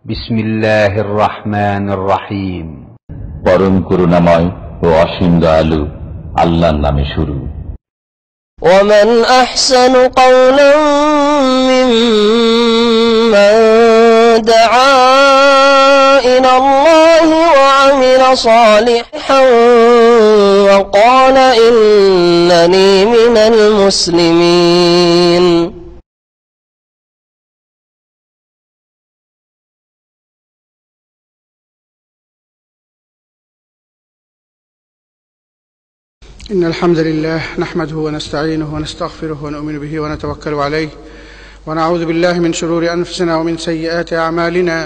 বিসমিল্লাহির রহমানির রহিম। পরম করুণাময় ও অসীম দয়ালু আল্লাহর নামে শুরু। ومن أحسن قولا ممن دعا إلى الله وعمل صالحا وقال إنني من المسلمين. إن الحمد لله نحمده ونستعينه ونستغفره ونؤمن به ونتوكل عليه ونعوذ بالله من شرور أنفسنا ومن سيئات أعمالنا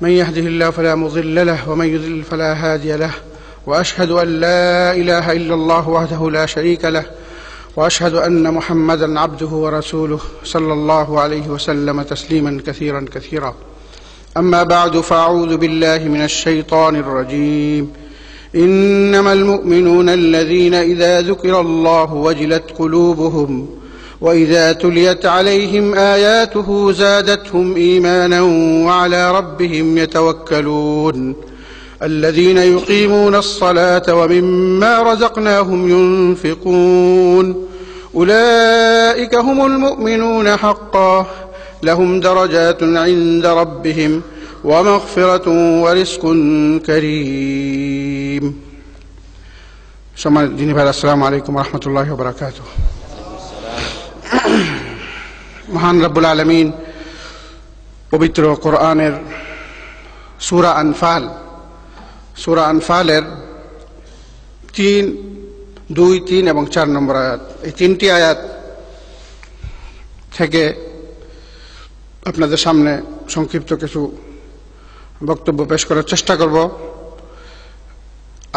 من يهده الله فلا مضل له ومن يضلل فلا هادي له وأشهد أن لا إله إلا الله وحده لا شريك له وأشهد أن محمدا عبده ورسوله صلى الله عليه وسلم تسليما كثيرا كثيرا. أما بعد فأعوذ بالله من الشيطان الرجيم. إنما المؤمنون الذين إذا ذكر الله وجلت قلوبهم وإذا تليت عليهم آياته زادتهم إيمانا وعلى ربهم يتوكلون الذين يقيمون الصلاة ومما رزقناهم ينفقون أولئك هم المؤمنون حقا لهم درجات عند ربهم ومغفرة ورزق كريم. সম্মানিত দিনী ভাই, আসসালামু আলাইকুম ওয়া রাহমাতুল্লাহি ওয়া বারাকাতুহু। মহান রব্বুল আলামিন পবিত্র কোরআনের সূরা আনফালের 3, 2, 3 এবং 4 নম্বর আয়াত, এই 3টি আয়াত থেকে আপনাদের সামনে সংক্ষিপ্ত কিছু বক্তব্য পেশ করার চেষ্টা করব।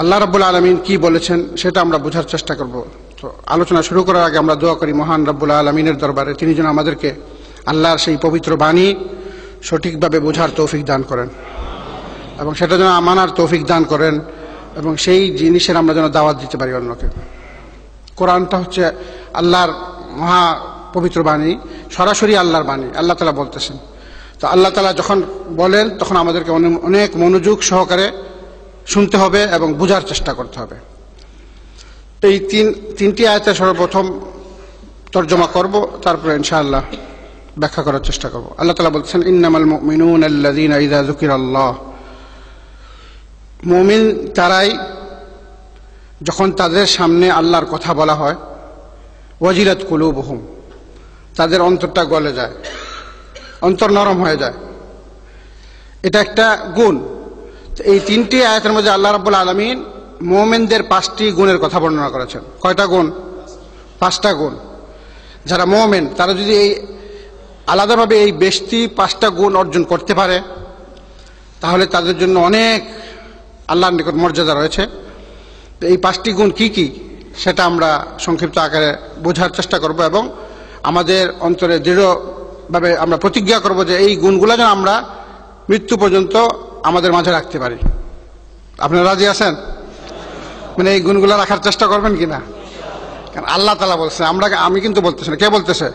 আল্লাহ রাব্বুল আলামিন কি বলেছেন সেটা আমরা বোঝার চেষ্টা করব। তো আলোচনা শুরু করার আগে আমরা দোয়া করি মহান রাব্বুল আলামিনের দরবারে তিনি যেন আমাদেরকে আল্লাহর সেই পবিত্র বাণী সঠিকভাবে বোঝার তৌফিক দান করেন এবং সেটা যেন মানার তৌফিক দান করেন এবং সেই জিনিসের আমরা যেন দাওয়াত দিতে পারি অন্যকে। কোরআনটা হচ্ছে আল্লাহর মহা পবিত্র বাণী, সরাসরি আল্লাহর বাণী। আল্লাহ তাআলা বলতেছেন, তো আল্লাহ তাআলা যখন বলেন তখন আমাদেরকে অনেক মনোযোগ সহকারে শুনতে হবে এবং বোঝার চেষ্টা করতে হবে। এই তিনটি আয়াতের সর্বপ্রথম তর্জমা করব, তারপরে ইনশাআল্লাহ ব্যাখ্যা করার চেষ্টা করব। আল্লাহ তাআলা বলছেন, ইন্নামাল মুমিনুনা আল্লাযীনা ইযা যুকিরাল্লাহ, মুমিন তারাই যখন তাদের সামনে আল্লাহর কথা বলা হয়, ওয়াজিলাত কুলুবুহুম, তাদের অন্তরটা গলে যায়, অন্তর নরম হয়ে যায়। এটা একটা গুণ। এই 3টি আয়াতের মধ্যে আল্লাহ রাব্বুল আলামিন মুমিনদের 5টি গুণের কথা বর্ণনা করেছেন। কয়টা গুণ? 5টা গুণ। যারা মুমিন তারা যদি এই আলাদাভাবে এই 5টা গুণ অর্জন করতে পারে তাহলে তাদের জন্য অনেক আল্লাহর নিকট মর্যাদা রয়েছে। এই 5টি গুণ কি কি সেটা আমরা সংক্ষিপ্ত আকারে বোঝার চেষ্টা করব এবং আমাদের অন্তরে দৃঢ়ভাবে আমরা প্রতিজ্ঞা করব যে এই গুণগুলো যেন আমরা মৃত্যু পর্যন্ত আমাদের মাঝে রাখতে পারি। আপনারা রাজি আছেন? মানে এই গুণগুলো রাখার চেষ্টা করবেন কিনা? কারণ আল্লাহ তাআলা বলছেন, আমি কিন্তু বলতেছি না, কে বলতেছে?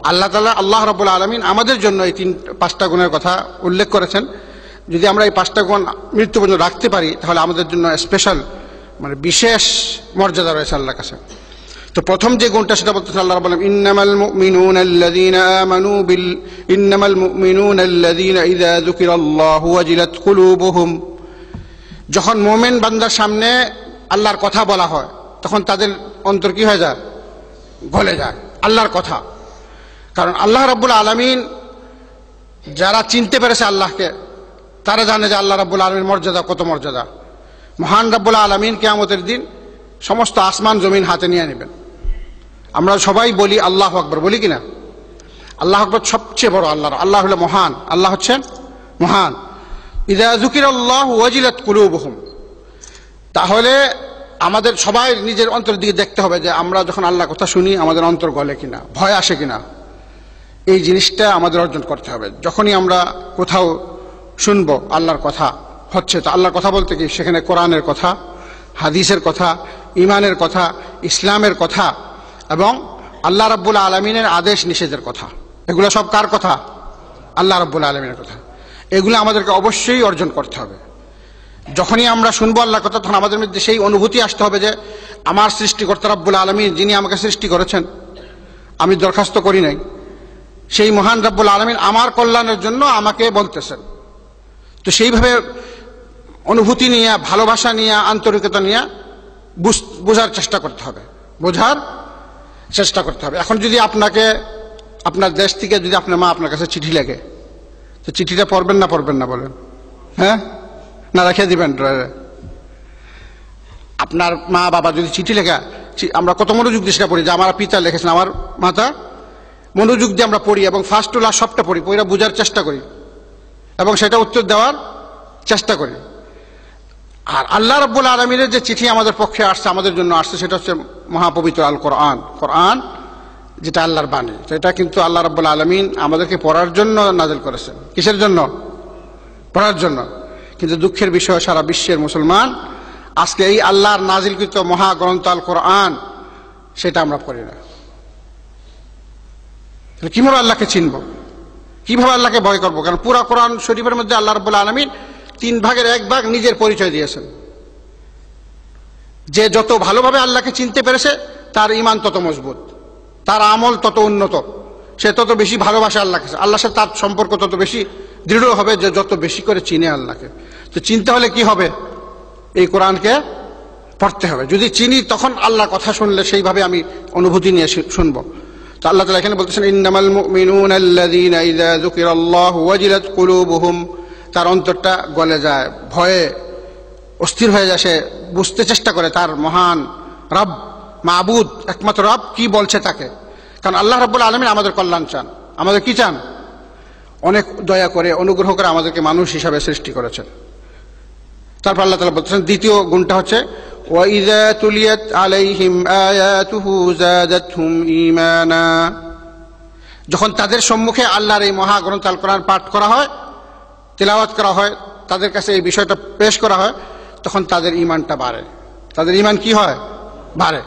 আল্লাহ তাআলা, আল্লাহ রাব্বুল আলামিন আমাদের জন্য এই 5টা গুণের কথা উল্লেখ করেছেন। যদি আমরা এই 5টা গুণ মৃত্যু পর্যন্ত রাখতে পারি তাহলে আমাদের জন্য স্পেশাল, মানে বিশেষ মর্যাদা রয়েছে আল্লাহর কাছে। তো প্রথম যে গুণটা সেটা বলতেছেন আল্লাহ রাব্বুল আলামিন, ইন্নামাল মুমিনুনা আল্লাযীনা ইযা যুকিরাল্লাহু ওয়াজিলাত কুলুবুহুম, যখন মুমিন বান্দার সামনে আল্লাহর কথা বলা হয় তখন তাদের অন্তর কি হয়ে যায়? গলে যায় আল্লাহর কথা। কারণ আল্লাহ রাব্বুল আলামিন যারা চিনতে পেরেছে আল্লাহকে তারা জানে যে আল্লাহ রাব্বুল আলামিনের মর্যাদা কত মর্যাদা। মহান রাব্বুল আলামিন কিয়ামতের দিন সমস্ত আসমান জমিন হাতে নিয়ে নেবেন। আমরা সবাই বলি আল্লাহু আকবার, বলি কিনা? আল্লাহু আকবার সবচেয়ে বড়। আল্লাহ হলো মহান, আল্লাহ হচ্ছেন মহান। ইযা যুকিরাল্লাহু ওয়াজিলাত কুলুবুহুম, তাহলে আমাদের সবাই নিজের অন্তরের দিকে দেখতে হবে যে আমরা যখন আল্লাহর কথা শুনি আমাদের অন্তর গলে কিনা, ভয় আসে কিনা। এই জিনিসটা আমাদের অর্জন করতে হবে। যখনই আমরা কোথাও শুনবো আল্লাহর কথা হচ্ছে, তো আল্লাহর কথা বলতে কি সেখানে কোরআনের কথা, হাদিসের কথা, ঈমানের কথা, ইসলামের কথা এবং আল্লাহ রাব্বুল আলামিনের আদেশ নিষেধের কথা। এগুলো সব কার কথা? আল্লাহ রাব্বুল আলামিনের কথা। এগুলো আমাদেরকে অবশ্যই অর্জন করতে হবে। যখনই আমরা শুনবো আল্লাহর কথা, তখন আমাদের মধ্যে সেই অনুভূতি আসতে হবে যে আমার সৃষ্টিকর্তা রব্বুল আলামিন, যিনি আমাকে সৃষ্টি করেছেন, আমি দরখাস্ত করি নাই, সেই মহান রব্বুল আলামিন আমার কল্যাণের জন্য আমাকে বলতেছেন। তো সেইভাবে অনুভূতি নিয়ে, ভালোবাসা নিয়ে, আন্তরিকতা নিয়ে বোঝার চেষ্টা করতে হবে, বোঝার চেষ্টা করতে হবে। এখন যদি আপনাকে আপনার দেশ থেকে যদি আপনার মা আপনার কাছে চিঠি লেগে, তো চিঠিটা পড়বেন না পড়বেন না বলেন? হ্যাঁ, না রেখে দিবেন ড্রয়ারে? আপনার মা বাবা যদি চিঠি লেখা, আমরা কত মনোযোগ দিয়ে সেটা পড়ি, যে আমার পিতা লিখেছেন, আমার মাতা, মনোযোগ দিয়ে আমরা পড়ি এবং ফার্স্ট টু লাস্ট সবটা পড়ি, পড়ে বোঝার চেষ্টা করি এবং সেটা উত্তর দেওয়ার চেষ্টা করি। আর আল্লাহ রাব্বুল আলামিনের যে চিঠি আমাদের পক্ষে আসছে, আমাদের জন্য আসছে, সেটা হচ্ছে মহাপবিত্র আল কোরআন। কোরআন যেটা আল্লাহর বাণী, সেটা কিন্তু আল্লাহ রাব্বুল আলামিন আমাদেরকে পড়ার জন্য নাযিল করেছেন। কিসের জন্য? পড়ার জন্য। কিন্তু দুঃখের বিষয়, সারা বিশ্বের মুসলমান আজকে এই আল্লাহর নাজিলকৃত মহাগ্রন্থ আল কোরআন সেটা আমরা পড়ি না। কিভাবে আল্লাহকে চিনব, কিভাবে আল্লাহকে ভয় করবো? কারণ পুরা কোরআন শরীফের মধ্যে আল্লাহ রাব্বুল আলামিন 3 ভাগের 1 ভাগ নিজের পরিচয় দিয়েছেন। যে যত ভালোভাবে আল্লাহকে চিনতে পেরেছে, তার ঈমান তত মজবুত, তার আমল তত উন্নত, সে তত বেশি ভালোবাসে আল্লাহকে, আল্লাহর সাথে তার সম্পর্ক তত বেশি দৃঢ় হবে, যে যত বেশি করে চিনে আল্লাহকে। তো চিনতে হলে কি হবে? এই কোরআনকে পড়তে হবে। যদি চিনি, তখন আল্লাহর কথা শুনলে সেইভাবে আমি অনুভূতি নিয়ে শুনবো। তো আল্লাহ তাআলা এখানে বলতেছেন, ইন্নামাল মুমিনুনা আল্লাযীনা ইযা যুকিরাল্লাহু ওয়াজিলাত কুলুবুহুম, তার অন্তরটা গলে যায়, ভয়ে অস্থির হয়ে যায়, সে বুঝতে চেষ্টা করে তার মহান রব, মাবুদ, একমাত্র রব কি বলছে তাকে। কারণ আল্লাহ রাব্বুল আলামিন আমাদের কল্যাণ চান, আমাদের কি চান? অনেক দয়া করে, অনুগ্রহ করে আমাদেরকে মানুষ হিসাবে সৃষ্টি করেছেন। তারপর আল্লাহ তাআলা বলতেছেন, দ্বিতীয় গুণটা হচ্ছে ওয়াইযা তুলিয়াত আলাইহিম আয়াতুহু যাদাতহুম ঈমানা, যখন তাদের সম্মুখে আল্লাহর এই মহাগ্রন্থ আল কোরআন পাঠ করা হয়, তিলাওয়াত করা হয়, তাদের কাছে এই বিষয়টা পেশ করা হয়, তখন তাদের ঈমানটা বাড়ে। তাদের ঈমান কি হয়? বাড়ে।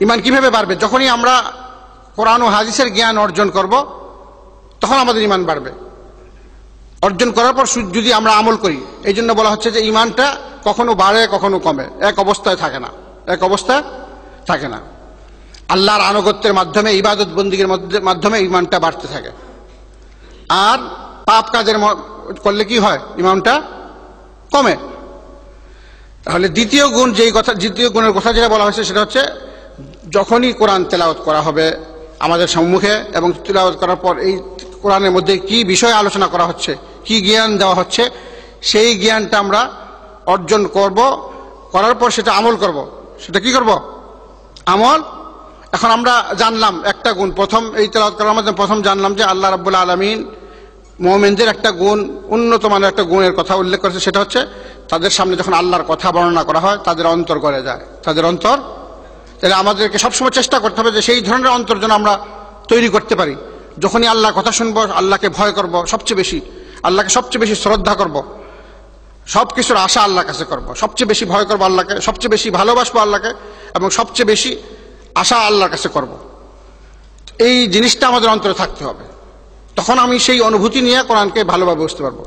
ঈমান কিভাবে বাড়বে? যখনই আমরা কোরআন ও হাদিসের জ্ঞান অর্জন করব, তখন আমাদের ঈমান বাড়বে। অর্জন করার পর যদি আমরা আমল করি, এই জন্য বলা হচ্ছে যে ঈমানটা কখনো বাড়ে কখনো কমে, এক অবস্থায় থাকে না, এক অবস্থায় থাকে না। আল্লাহর আনুগত্যের মাধ্যমে, ইবাদত বন্দিগের মাধ্যমে ঈমানটা বাড়তে থাকে। আর পাপ কাজের করলে কি হয়? ঈমানটা কমে। তাহলে দ্বিতীয় গুণের কথা যেটা বলা হয়েছে, সেটা হচ্ছে যখনই কোরআন তেলাওয়াত করা হবে আমাদের সম্মুখে, এবং তেলাওয়াত করার পর এই কোরআনের মধ্যে কি বিষয় আলোচনা করা হচ্ছে, কি জ্ঞান দেওয়া হচ্ছে, সেই জ্ঞানটা আমরা অর্জন করব, করার পর সেটা আমল করব। সেটা কি করব? আমল। এখন আমরা জানলাম একটা গুণ, প্রথম এই তেলাওয়াত করার মাধ্যমে প্রথম জানলাম যে আল্লাহ রাব্বুল আলামিন মুমিনদের একটা গুণ, উন্নত মানের একটা গুণের কথা উল্লেখ করেছে, সেটা হচ্ছে তাদের সামনে যখন আল্লাহর কথা বর্ণনা করা হয়, তাদের অন্তর গলে যায়, তাদের অন্তর। তাহলে আমাদেরকে সবসময় চেষ্টা করতে হবে যে সেই ধরনের অন্তর যেন আমরা তৈরি করতে পারি। যখনই আল্লাহর কথা শুনবো, আল্লাহকে ভয় করব সবচেয়ে বেশি, আল্লাহকে সবচেয়ে বেশি শ্রদ্ধা করব, সবকিছুর আশা আল্লাহর কাছে করব, সবচেয়ে বেশি ভয় করবো আল্লাহকে, সবচেয়ে বেশি ভালোবাসবো আল্লাহকে, এবং সবচেয়ে বেশি আশা আল্লাহর কাছে করব। এই জিনিসটা আমাদের অন্তরে থাকতে হবে। তখন আমি সেই অনুভূতি নিয়ে কোরআনকে ভালোভাবে বুঝতে পারবো।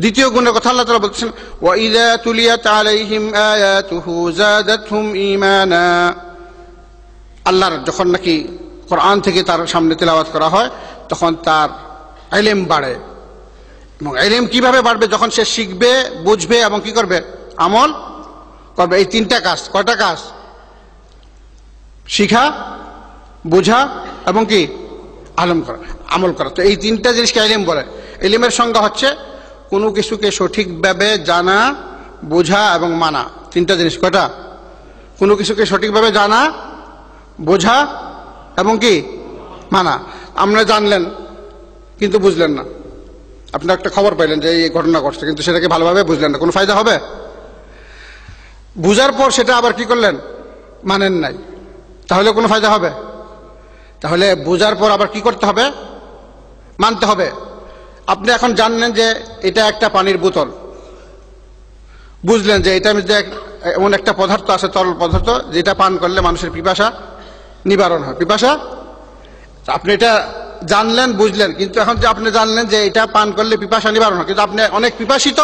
দ্বিতীয় গুণের কথা আল্লাহ তাআলা বলছেন, ওয়াইযা তুলিয়াত আলাইহিম আয়াতুহু যাদাতহুম ঈমানা, আল্লাহর যখন নাকি কোরআন থেকে তার সামনে তেলাওয়াত করা হয়, তখন তার ইলম বাড়ে। এবং ইলম কিভাবে বাড়বে? যখন সে শিখবে, বুঝবে এবং কি করবে? আমল করবে। এই 3টা কাজ। কয়টা কাজ? শিখা, বোঝা এবং কি আমল করা। তো এই 3টা জিনিসকে ইলম বলে। ইলমের সংজ্ঞা হচ্ছে কোনো কিছুকে সঠিকভাবে জানা, বোঝা এবং মানা। 3টা জিনিস। কয়টা? কোনো কিছুকে সঠিকভাবে জানা, বোঝা এবং কি মানা। আপনি জানলেন কিন্তু বুঝলেন না, আপনি একটা খবর পাইলেন যে এই ঘটনা ঘটছে, কিন্তু সেটাকে ভালোভাবে বুঝলেন না, কোনো ফায়দা হবে? বুঝার পর সেটা আবার কি করলেন? মানেন নাই, তাহলে কোনো ফায়দা হবে? তাহলে বোঝার পর আবার কি করতে হবে? মানতে হবে। আপনি এখন জানলেন যে এটা একটা পানির বোতল, বুঝলেন যে এটার মধ্যে এমন একটা পদার্থ আছে, তরল পদার্থ, যেটা পান করলে মানুষের পিপাসা নিবারণ হয়। পিপাসা, আপনি এটা জানলেন, বুঝলেন, কিন্তু এখন যে আপনি জানলেন যে এটা পান করলে পিপাসা নিবারণ হয়, কিন্তু আপনি অনেক পিপাসিত,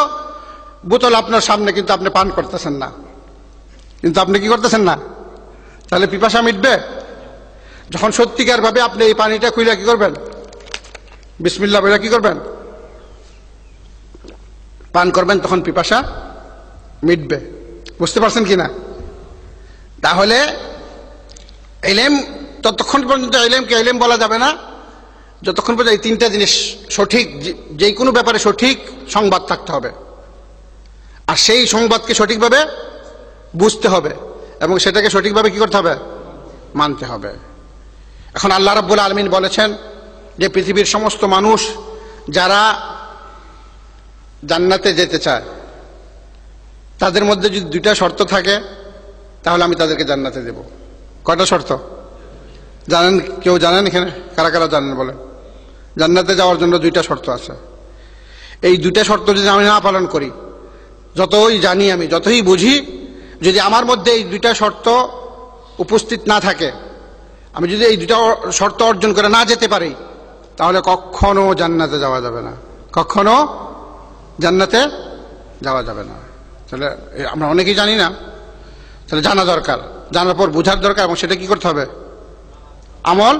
বোতল আপনার সামনে, কিন্তু আপনি পান করতেছেন না, কিন্তু আপনি কি করতেছেন না, তাহলে পিপাসা মিটবে? যখন সত্যিকার ভাবে আপনি এই পানিটা খুইলা কি করবেন, বিসমিল্লাহ বলে কি করবেন, পান করবেন, তখন পিপাসা মিটবে। বুঝতে পারছেন কিনা? তাহলে ইলম, ততক্ষণ পর্যন্ত ইলমকে ইলম বলা যাবে না যতক্ষণ পর্যন্ত এই তিনটা জিনিস সঠিক, যে কোনো ব্যাপারে সঠিক সংবাদ থাকতে হবে, আর সেই সংবাদকে সঠিকভাবে বুঝতে হবে এবং সেটাকে সঠিকভাবে কি করতে হবে, মানতে হবে। এখন আল্লাহ রাব্বুল আলামিন বলেছেন যে পৃথিবীর সমস্ত মানুষ যারা জান্নাতে যেতে চায় তাদের মধ্যে যদি দুইটা শর্ত থাকে তাহলে আমি তাদেরকে জান্নাতে দেব। কয়টা শর্ত জানেন? কেউ জানেন এখানে? কারা কারা জানেন বলেন? জান্নাতে যাওয়ার জন্য দুইটা শর্ত আছে। এই দুইটা শর্ত যদি আমি না পালন করি, যতই জানি আমি, যতই বুঝি, যদি আমার মধ্যে এই দুইটা শর্ত উপস্থিত না থাকে, আমি যদি এই দুইটা শর্ত অর্জন করে না যেতে পারি, তাহলে কখনো জান্নাতে যাওয়া যাবে না, কখনো জান্নাতে যাওয়া যাবে না। তাহলে আমরা অনেকেই জানি না, তাহলে জানা দরকার, জানার পর বোঝার দরকার, এবং সেটা কি করতে হবে, আমল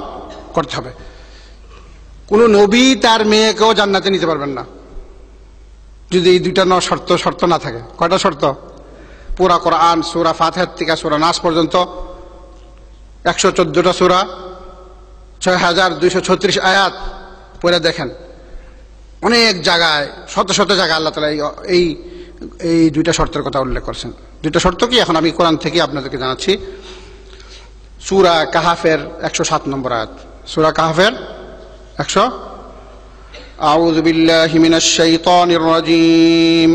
করতে হবে। কোন নবী তার মেয়েকেও জান্নাতে নিতে পারবেন না যদি এই দুইটা শর্ত না থাকে। কয়টা শর্ত? পুরা কোরআন সূরা ফাতিহা থেকে সূরা নাস পর্যন্ত 114টা সূরা, 6236 আয়াত পড়ে দেখেন, অনেক জায়গায়, শত শত জায়গায় আল্লাহ তাআলা এই দুইটা শর্তের কথা উল্লেখ করছেন। দুইটা শর্ত কি এখন আমি কোরআন থেকে আপনাদেরকে জানাচ্ছি। সূরা কাহাফের 107 নম্বর আয়াত, সূরা কাহাফের 100। আউযু বিল্লাহি মিনাশ শাইতানির রাজীম।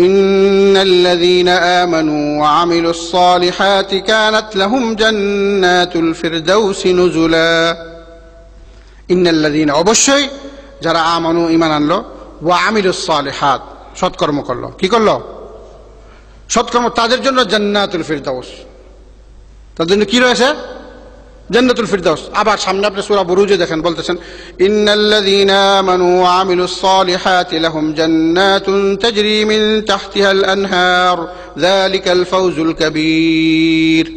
ইন্নাল্লাযীনা আমানু ওয়া আমিলুস সালিহাতি কানাত লাহুম জান্নাতুল ফিরদাউসি নুজুলা। ইন্নাল্লাযীনা, অবশ্যই যারা আমানু, ঈমান আনলো, ওয়া আমিলুস সালিহাত, সৎকর্ম করলো, কি করলো, সৎকর্ম, তাদের জন্য জান্নাতুল ফিরদাউস, তাদের জন্য কি রয়েছে, জান্নাতুল ফিরদাউস। আবার সামনে আপনি সূরা বুরুজে দেখেন, বলতেছেন ইন্নাল্লাযীনা আমানু ওয়া আমিলুস সালিহাতি লাহুম জান্নাতুন তাজরি মিন তাহতিহাল আনহার যালিকাল ফাওজুল কাবীর।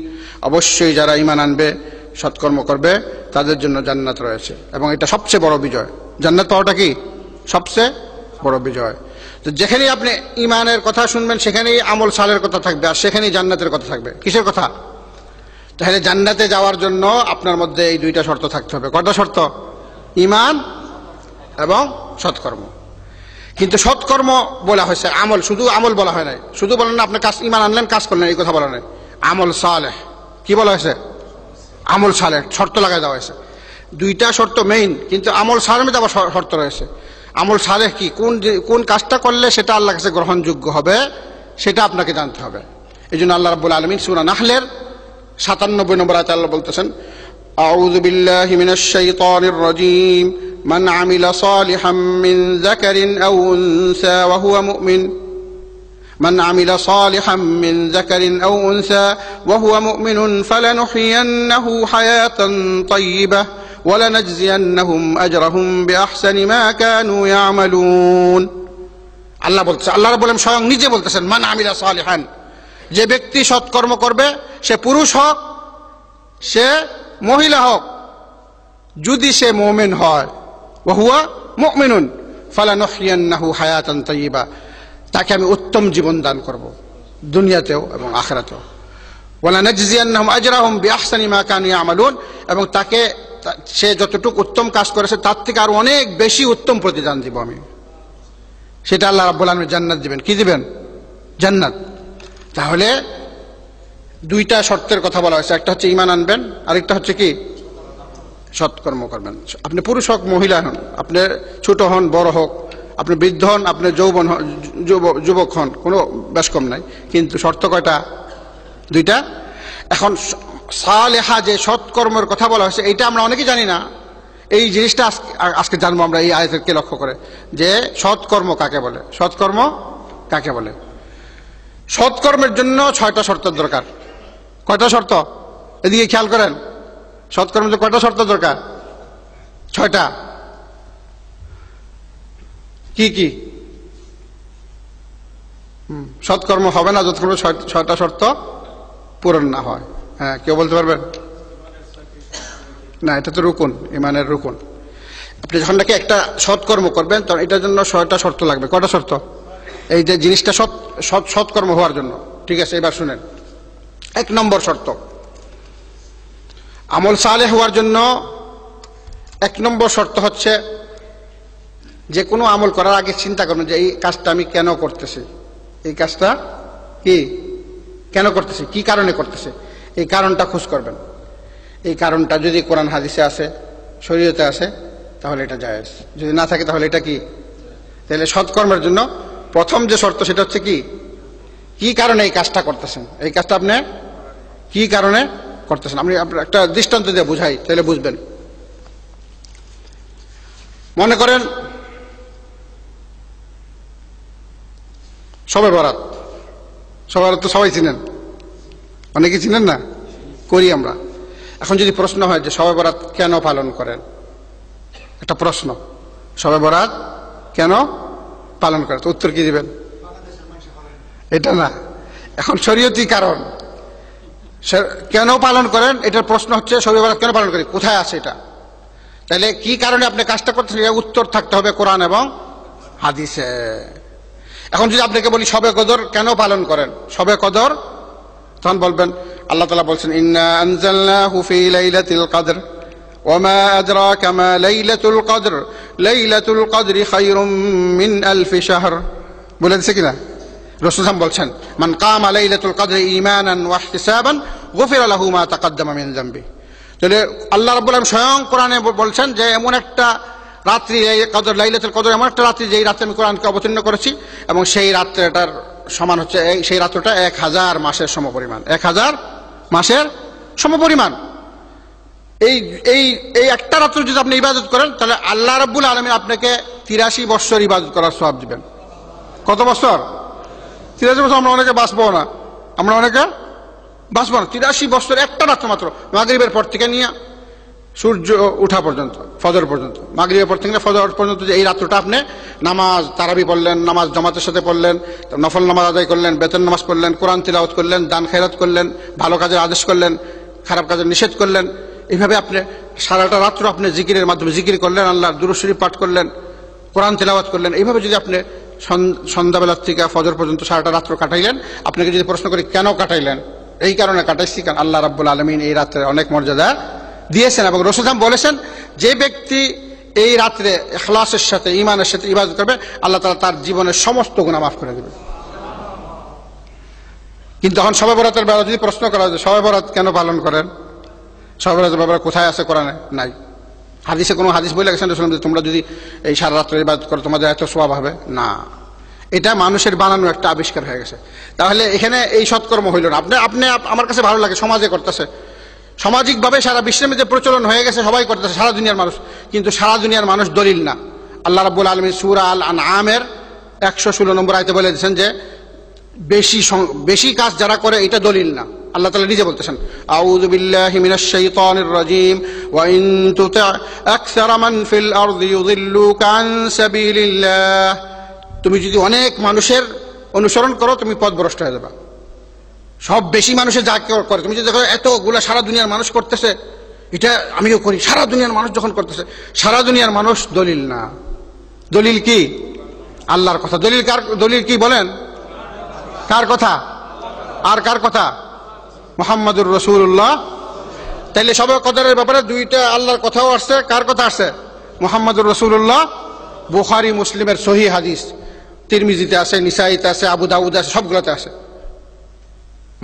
অবশ্যই যারা ঈমান আনবে, সৎকর্ম করবে, তাদের জন্য জান্নাত রয়েছে, এবং এটা সবচেয়ে বড় বিজয়। জান্নাত পাওয়াটা কি সবচেয়ে বড় বিজয়। তো যেখানেই আপনি ঈমানের কথা শুনবেন সেখানেই আমল সালের কথা থাকবে, আর সেখানেই জান্নাতের কথা থাকবে। কিসের কথা? তাহলে জান্নাতে যাওয়ার জন্য আপনার মধ্যে এই দুইটা শর্ত থাকতে হবে। কয়টা শর্ত? ঈমান এবং সৎকর্ম। কিন্তু সৎকর্ম বলা হয়েছে, আমল, শুধু আমল বলা হয় নাই। শুধু বলেন না আপনি কাজ, ঈমান আনলেন, কাজ করলেন, এই কথা বলা নাই। আমল সালেহ, কি বলা হয়েছে? আমল সালেহ শর্ত লাগাই দেওয়া হয়েছে। দুইটা শর্ত মেইন, কিন্তু আমল সালেহ মধ্যে আবার শর্ত রয়েছে। আমল সালেহ কি, কোন কাজটা করলে সেটা আল্লাহর কাছে গ্রহণযোগ্য হবে, সেটা আপনাকে জানতে হবে। এই জন্য আল্লাহ রাব্বুল আলামিন সূরা নাহলের 97 নম্বর আয়াতে আল্লাহ বলতেছেন আউযু বিল্লাহি মিনাশ শাইতানির রাজীম মান আমিলা সালিহাম মিন যাকারিন আও উনসা ওয়া হুয়া মুমিন من عمل صالحا من ذكر أو أنثى وهو مؤمن فلنحيينه حياة طيبة ولنجزينهم أجرهم بأحسن ما كانوا يعملون। আল্লাহ বলতেছেন, আল্লাহ রাব্বুল আলামিন স্বয়ং নিজে বলতেছেন মান আমিলা সালিহান, যে ব্যক্তি সৎকর্ম করবে, সে পুরুষ হোক, সে মহিলা হোক, যদি সে মুমিন হয়, ওয়া হুয়া মুমিনুন ফালানুহইয়ান্নাহু হায়াতান তাইয়্যিবা, তাকে আমি উত্তম জীবন দান করব দুনিয়াতেও এবং আখিরাতেও। ওয়ালা নাজজিয়ান্নাহুম আজরাহুম বিআহসানি মা কানু ইয়ামালুন, এবং তাকে সে যতটুকু উত্তম কাজ করেছে তার থেকে আরো অনেক বেশি উত্তম প্রতিদান দিব আমি। সেটা আল্লাহ রাব্বুল আলামিন জান্নাত দিবেন। কি দিবেন? জান্নাত। তাহলে দুইটা শর্তের কথা বলা হয়েছে, একটা হচ্ছে ঈমান আনবেন, আরেকটা হচ্ছে কি, সৎকর্ম করবেন। আপনি পুরুষ হোক, মহিলা হন, আপনি ছোট হন, বড় হোক, আপনি বৃদ্ধ হন, আপনি যুবক হন, কোনো বেশ কম নাই, কিন্তু শর্ত কয়টা? দুইটা। এখন সালেহা, যে সৎকর্মের কথা বলা হয়েছে, এইটা আমরা অনেকেই জানি না। এই জিনিসটা আজকে জানবো আমরা এই আয়াতকে লক্ষ্য করে, যে সৎকর্ম কাকে বলে, সৎকর্ম কাকে বলে। সৎকর্মের জন্য 6টা শর্তের দরকার। কয়টা শর্ত? এদিকে খেয়াল করেন, সৎকর্মের জন্য কয়টা শর্ত দরকার? 6টা। কি কি? সৎকর্ম হবে না যতক্ষণ 6টা শর্ত পূরণ না হয়। হ্যাঁ, কেউ বলতে পারবেন? না, এটা তো রুকুন, ইমানের রুকুন। আপনি যখন নাকি একটা সৎকর্ম করবেন তখন এটার জন্য 6টা শর্ত লাগবে। কটা শর্ত? এই যে জিনিসটা সৎকর্ম হওয়ার জন্য। ঠিক আছে, এবার শুনেন। 1 নম্বর শর্ত, আমল সালেহ হওয়ার জন্য 1 নম্বর শর্ত হচ্ছে যে কোনো আমল করার আগে চিন্তা করবেন যে এই কাজটা আমি কেন করতেছি, এই কাজটা কি কেন করতেছি, কি কারণে করতেছি, এই কারণটা খোঁজ করবেন। এই কারণটা যদি কোরআন হাদিসে আছে, শরীয়তে আছে, তাহলে এটা জায়েজ। যদি না থাকে তাহলে এটা কি? তাহলে সৎকর্মের জন্য প্রথম যে শর্ত সেটা হচ্ছে কি কারণে এই কাজটা করতেছেন, এই কাজটা আপনি কি কারণে করতেছেন। আমি একটা দৃষ্টান্ত দিয়ে বুঝাই, তাহলে বুঝবেন। মনে করেন শবে বরাত। শবে বরাত তো সবাই চিনেন, অনেকে চিনেন না, করি আমরা। এখন যদি প্রশ্ন হয় যে শবে বরাত কেন পালন করেন, একটা প্রশ্ন, শবে বরাত কেন পালন করেন, তো উত্তর কি দিবেন? এটা না, এখন শরীয়তি কারণ কেন পালন করেন এটার প্রশ্ন হচ্ছে শবে বরাত কেন পালন করি, কোথায় আছে এটা। তাহলে কি কারণে আপনি কাজটা করতেছেন, উত্তর থাকতে হবে কোরআন এবং হাদিসে। এখন যদি আপনাকে বলি শবে কদর কেন পালন করেন, শবে কদর, তখন বলবেন আল্লাহ তাআলা বলছেন ইন্না আনজালনাহু ফি লাইলাতিল কদর ওয়া মা আদরাকা মা লাইলাতুল কদর লাইলাতুল কদরি খায়রুম মিন আলফি শাহর। বলে দিছে কিনা? রাসূল সাল্লাল্লাহু বলছেন মান কামা লাইলাতুল কদরি ঈমানান ওয়া ইহতিসাবান গুফিরা লাহু মা তাকদ্দামা মিন যামবি। তাহলে আল্লাহ রাব্বুল আলামিন স্বয়ং কোরআনে বলছেন যে এমন একটা রাত্রি, এই কদর, লাইলাতুল কদর এমন একটা রাত্রি যেই রাতে আমি কোরআনকে অবতীর্ণ করেছি এবং সেই রাত্রিটার সমান হচ্ছে, সেই রাত্রটা 1000 মাসের সমপরিমাণ, 1000 মাসের সমপরিমাণ। এই এই এই একটা রাত্র যদি আপনি ইবাদত করেন তাহলে আল্লাহ রাব্বুল আলামিন আপনাকে 83 বছর ইবাদত করার সওয়াব দিবেন। কত বছর? 83 বছর। আমরা অনেকে বাঁচবো না, আমরা অনেকে বাঁচবো না। 83 বছর একটা রাত্র মাত্র, মাগরিবের পর থেকে নিয়ে সূর্য উঠা পর্যন্ত, ফজর পর্যন্ত, মাগরিবের পর থেকে ফজর পর্যন্ত যে এই রাত্রটা আপনি নামাজ তারাবি পড়লেন, নামাজ জামাতের সাথে পড়লেন, নফল নামাজ আদায় করলেন, বেতন নামাজ পড়লেন, কোরআন তিলাওয়াত করলেন, দান খেরাত করলেন, ভালো কাজের আদেশ করলেন, খারাপ কাজের নিষেধ করলেন, এইভাবে আপনি সারাটা রাত্র আপনি জিকিরের মাধ্যমে জিকির করলেন, আল্লাহর দুরূদ শরীফ পাঠ করলেন, কোরআন তিলাওয়াত করলেন। এইভাবে যদি আপনি সন্ধ্যাবেলার থেকে ফজর পর্যন্ত সারাটা রাত্র কাটাইলেন, আপনাকে যদি প্রশ্ন করি কেন কাটাইলেন, এই কারণে কাটাইছি কারণ আল্লাহ রাব্বুল আলামিন এই রাত্রে অনেক মর্যাদা দিয়েছেন এবং রাসূল সাল্লাল্লাহু বলেছেন যে ব্যক্তি এই রাত্রে ইখলাসের সাথে, ঈমানের সাথে ইবাদত করবে, আল্লাহ তাআলা তার জীবনের সমস্ত গুনাহ মাফ করে দেবেন। কিন্তু এখন শবে বরাতের ব্যাপারে যদি প্রশ্ন করা হয় শবে বরাত কেন পালন করেন, শবে বরাতের ব্যাপারে কোথায় আছে কোরআনে? নাই। হাদিসে কোনো হাদিস বলে গেছেন রাসূল তোমরা যদি এই সারা রাত্রে ইবাদত করো তোমাদের এত সওয়াব হবে? না, এটা মানুষের বানানো একটা আবিষ্কার হয়ে গেছে। তাহলে এখানে এই সৎকর্ম হইল না। আপনি আমার কাছে ভালো লাগে, সমাজে করতেছে, সামাজিকভাবে সারা বিশ্বের মধ্যে প্রচলন হয়ে গেছে, সবাই করতেছে, সারা দুনিয়ার মানুষ, কিন্তু সারা দুনিয়ার মানুষ দলিল না। আল্লাহ রাব্বুল আলামিন সূরা আল আনআমের 116 নম্বর আয়াতে বলে দিয়েছেন যে বেশি কাজ যারা করে এটা দলিল না। আল্লাহ তাআলা নিজে বলতেছেন আউযু বিল্লাহি মিনাশ শাইতানির রাজীম ওয়া ইন তুতি' আকসারা মান ফিল আরদি ইউযিল্লুকা আন সাবিলিল্লাহ। তুমি যদি অনেক মানুষের অনুসরণ করো তুমি পথভ্রষ্ট হয়ে যাবে। সব বেশি মানুষে যা করে, তুমি যদি দেখো এতগুলা সারা দুনিয়ার মানুষ করতেছে, এটা আমিও করি, সারা দুনিয়ার মানুষ যখন করতেছে, সারা দুনিয়ার মানুষ দলিল না। দলিল কি? আল্লাহর কথা। দলিল কি বলেন? কার কথা? আর কার কথা? মুহাম্মদুর রাসূলুল্লাহ। তাইলে শবে কদরের ব্যাপারে দুইটা আল্লাহর কথাও আসছে, কার কথা আসছে? মুহাম্মদুর রাসূলুল্লাহ। বুখারী মুসলিমের সহিহ হাদিস, তিরমিজিতে আছে, নিসাইতে আছে, আবু দাউদে আছে, সবগুলোতে আছে।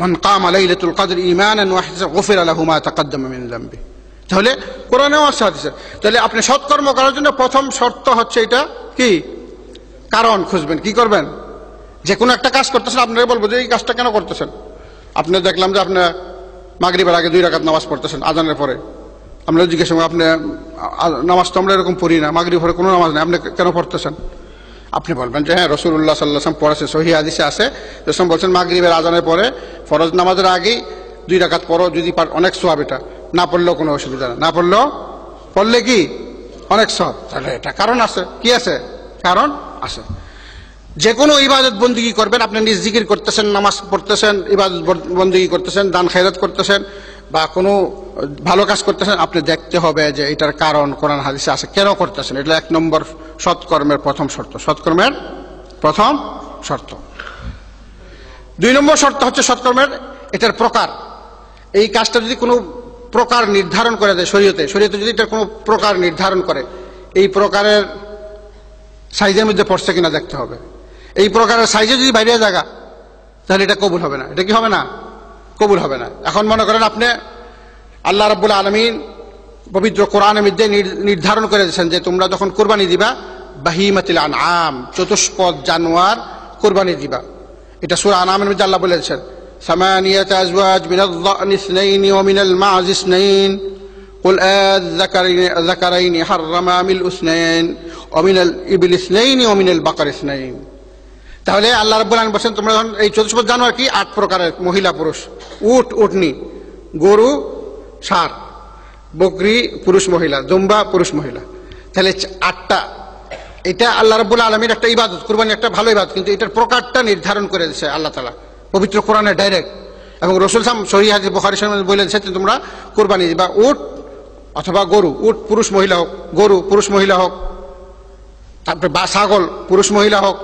মান কামা লাইলাতুল কদর ঈমানান ওয়া ইহতিসাবান গুফিরা লাহু মা তাকদ্দামা মিন যামবি। তাহলে কোরআনেও আছে, হাদিসে। তাহলে আপনি সৎকর্ম করার জন্য প্রথম শর্ত হচ্ছে এটা কি? কারণ খুঁজবেন। কি করবেন? যে কোনো একটা কাজ করতেছেন, আপনাকে বলবো যে এই কাজটা কেন করতেছেন। আপনি দেখলাম যে আপনি মাগরিবের আগে 2 রাকাত নামাজ পড়তেছেন আজানের পরে, আমরা জিজ্ঞাসা করি আপনি নামাজ তো আমরা এরকম পড়ি না, মাগরিবের পরে কোনো নামাজ নেই, আপনি কেন পড়তেছেন? আপনি বলবেন যে হ্যাঁ রাসূলুল্লাহ সাল্লাল্লাহু আলাইহি ওয়াসাল্লাম পড়েছে, সহিহ হাদিসে আছে, রাসূল বলছেন মাগরিবের আজানের পরে ফরজ নামাজের আগেই 2 রাকাত পড়ো, যদি অনেক সওয়াব, এটা না পড়লেও কোনো অসুবিধা না, না পড়লেও পড়লে কি অনেক সব। তাহলে এটা কারণ আছে, কি আছে? কারণ আছে। যে কোনো ইবাদত বন্দিগি করবেন, আপনি নিজ জিকির করতেছেন, নামাজ পড়তেছেন, ইবাদত বন্দিগি করতেছেন, দান খায়রাত করতেছেন, বা কোনো ভালো কাজ করতেছেন, আপনি দেখতে হবে যে এটার কারণ কোরআন হাদিসে আছে, কেন করতেছেন। এটা 1 নম্বর সৎকর্মের প্রথম শর্ত, সৎকর্মের প্রথম শর্ত। 2 নম্বর শর্ত হচ্ছে সৎকর্মের এটার প্রকার। এই কাজটা যদি কোনো প্রকার নির্ধারণ করে দেয় শরীয়তে যদি এটার কোনো প্রকার নির্ধারণ করে, এই প্রকারের সাইজের মধ্যে পড়ছে কিনা দেখতে হবে। এই প্রকারের সাইজে যদি বাইরে জায়গা, তাহলে এটা কবুল হবে না। এটা কি হবে না? কবুল হবে না। এখন মনে করেন আপনি আল্লাহ রাব্বুল আলামিন পবিত্র কোরআনের মধ্যে নির্ধারণ করে দিয়েছেন যে তোমরা যখন কুরবানি দিবা, বাহিমাতিল আনআম, চতুষ্পদ জানোয়ার কুরবানি দিবা। এটা সূরা আনআমের মধ্যে আল্লাহ বলেছেন, সামানিয়াত আজওয়াজ মিনাল যানি ইসনাইনি ওয়া মিনাল মা'জ ইসনাইন কুল আয-যাকারাইনি হাররামা মিল উসনাইন ওয়া মিনাল ইবিল ইসনাইনি ওয়া মিনাল বাকার ইসনাইন। তাহলে আল্লাহ রাব্বুল আলামিন বলেন তোমরা যখন এই চতুষ্পদ জানোয়ার কি 8 প্রকারের, মহিলা পুরুষ, উট উটনি, গরু ষাঁড়, বকরি পুরুষ মহিলা, দুম্বা পুরুষ মহিলা, তাহলে 8টা। এটা আল্লাহ রাব্বুল আলামিন একটা ইবাদত, কুরবানি একটা ভালো ইবাদত, কিন্তু এটার প্রকারটা নির্ধারণ করে দিয়েছে আল্লাহ তাআলা পবিত্র কোরআনে ডাইরেক্ট। এবং রাসূল সাল্লাল্লাহু আলাইহি ওয়াসাল্লাম সহিহ হাদিস বুখারী শরীফে বলেছেন তোমরা কুরবানি দিবা উট অথবা গরু, উট পুরুষ মহিলা হোক, গরু পুরুষ মহিলা হোক, তারপরে বা ছাগল পুরুষ মহিলা হোক,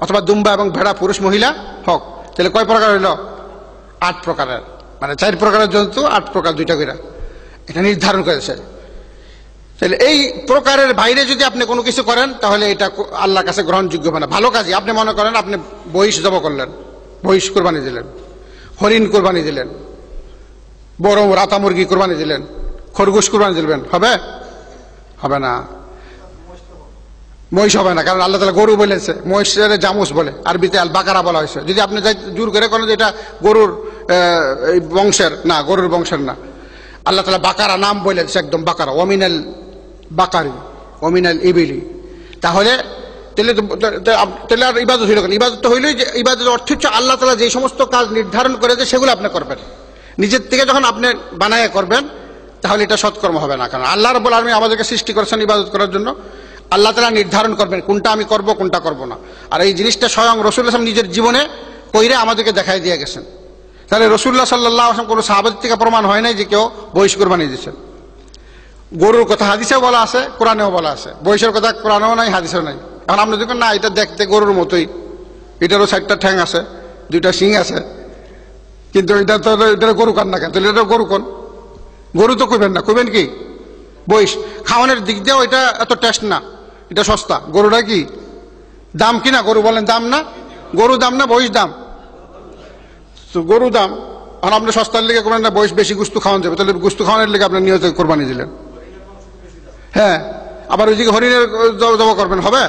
অথবা দুম্বা এবং ভেড়া পুরুষ মহিলা হোক। তাহলে কয় প্রকার হইল? 8 প্রকারের, মানে 4 প্রকারের জন্তু, 8 প্রকার 2টা করে এটা নির্ধারণ করেছে। তাহলে এই প্রকারের বাইরে যদি আপনি কোনো কিছু করেন, তাহলে এটা আল্লাহর কাছে গ্রহণযোগ্য হবে না। ভালো কাজই আপনি মনে করেন আপনি মহিষ জবাই করলেন, মহিষ কোরবানি দিলেন, হরিণ কোরবানি দিলেন, বড় রাতা মুরগি কোরবানি দিলেন, খরগোশ কোরবানি দিলেন, হবে? হবে না। মহিষ হবে না, কারণ আল্লাহ তাআলা গরু বলেছে, মহিষের জামুস বলে, আরবিতে আল বাকারা বলা হয়েছে। যদি আপনি জোর করে করেন যে এটা গরুর বংশের না, গরুর বংশের না, আল্লাহ তাআলা বাকারা নাম বলেছে, একদম বাকারা, ওয়ামিনাল বাকারি ওয়ামিনাল ইবিলি। তাহলে আর ইবাদত হইল কেন? ইবাদত তো হইলই যে ইবাদতের অর্থ হচ্ছে আল্লাহ তাআলা যে সমস্ত কাজ নির্ধারণ করেছে সেগুলো আপনি করবেন। নিজের থেকে যখন আপনি বানায় করবেন, তাহলে এটা সৎকর্ম হবে না। কারণ আল্লাহ রাব্বুল আলামিন আমাদেরকে সৃষ্টি করেছেন ইবাদত করার জন্য। আল্লাহ তাআলা নির্ধারণ করবেন কোনটা আমি করব, কোনটা করব না। আর এই জিনিসটা স্বয়ং রাসূলুল্লাহ সাল্লাল্লাহু আলাইহি ওয়াসাল্লাম নিজের জীবনে কইরে আমাদেরকে দেখাই দিয়ে গেছেন। তাহলে রাসূলুল্লাহ সাল্লাল্লাহু আলাইহি ওয়াসাল্লাম কোনো সাহাবাদের থেকে প্রমাণ হয় নাই যে কেউ মহিষ কুরবানি দিয়েছেন। গরুর কথা হাদিসেও বলা আছে, কোরআনেও বলা আছে। মহিষের কথা কোরআনেও নাই, হাদিসেও নাই। এখন আমরা দেখুন না, এটা দেখতে গরুর মতোই, এটারও 4টা ঠ্যাং আছে, 2টা শিং আছে, কিন্তু এটা তো এটা গরু কান না কেন? তাহলে এটা গরু কোন? গরু তো কইবেন না, কইবেন কি? মহিষ। খাওয়ানোর দিক দিয়েও এটা এত টেস্ট না, এটা সস্তা। গরুটা কি দাম কিনা? গরু বলেন দাম না? গরু দাম না মহিষ দাম? গরু দাম। এখন আপনি সস্তার লেগে করবেন না, মহিষ বেশি গুস্তু খাওয়ানো যাবে, তাহলে গুস্তু খাওয়ানোর লেগে আপনার নিয়ত কোরবানি দিলেন। হ্যাঁ, আবার ওইদিকে হরিণের জবাই করবেন, হবে?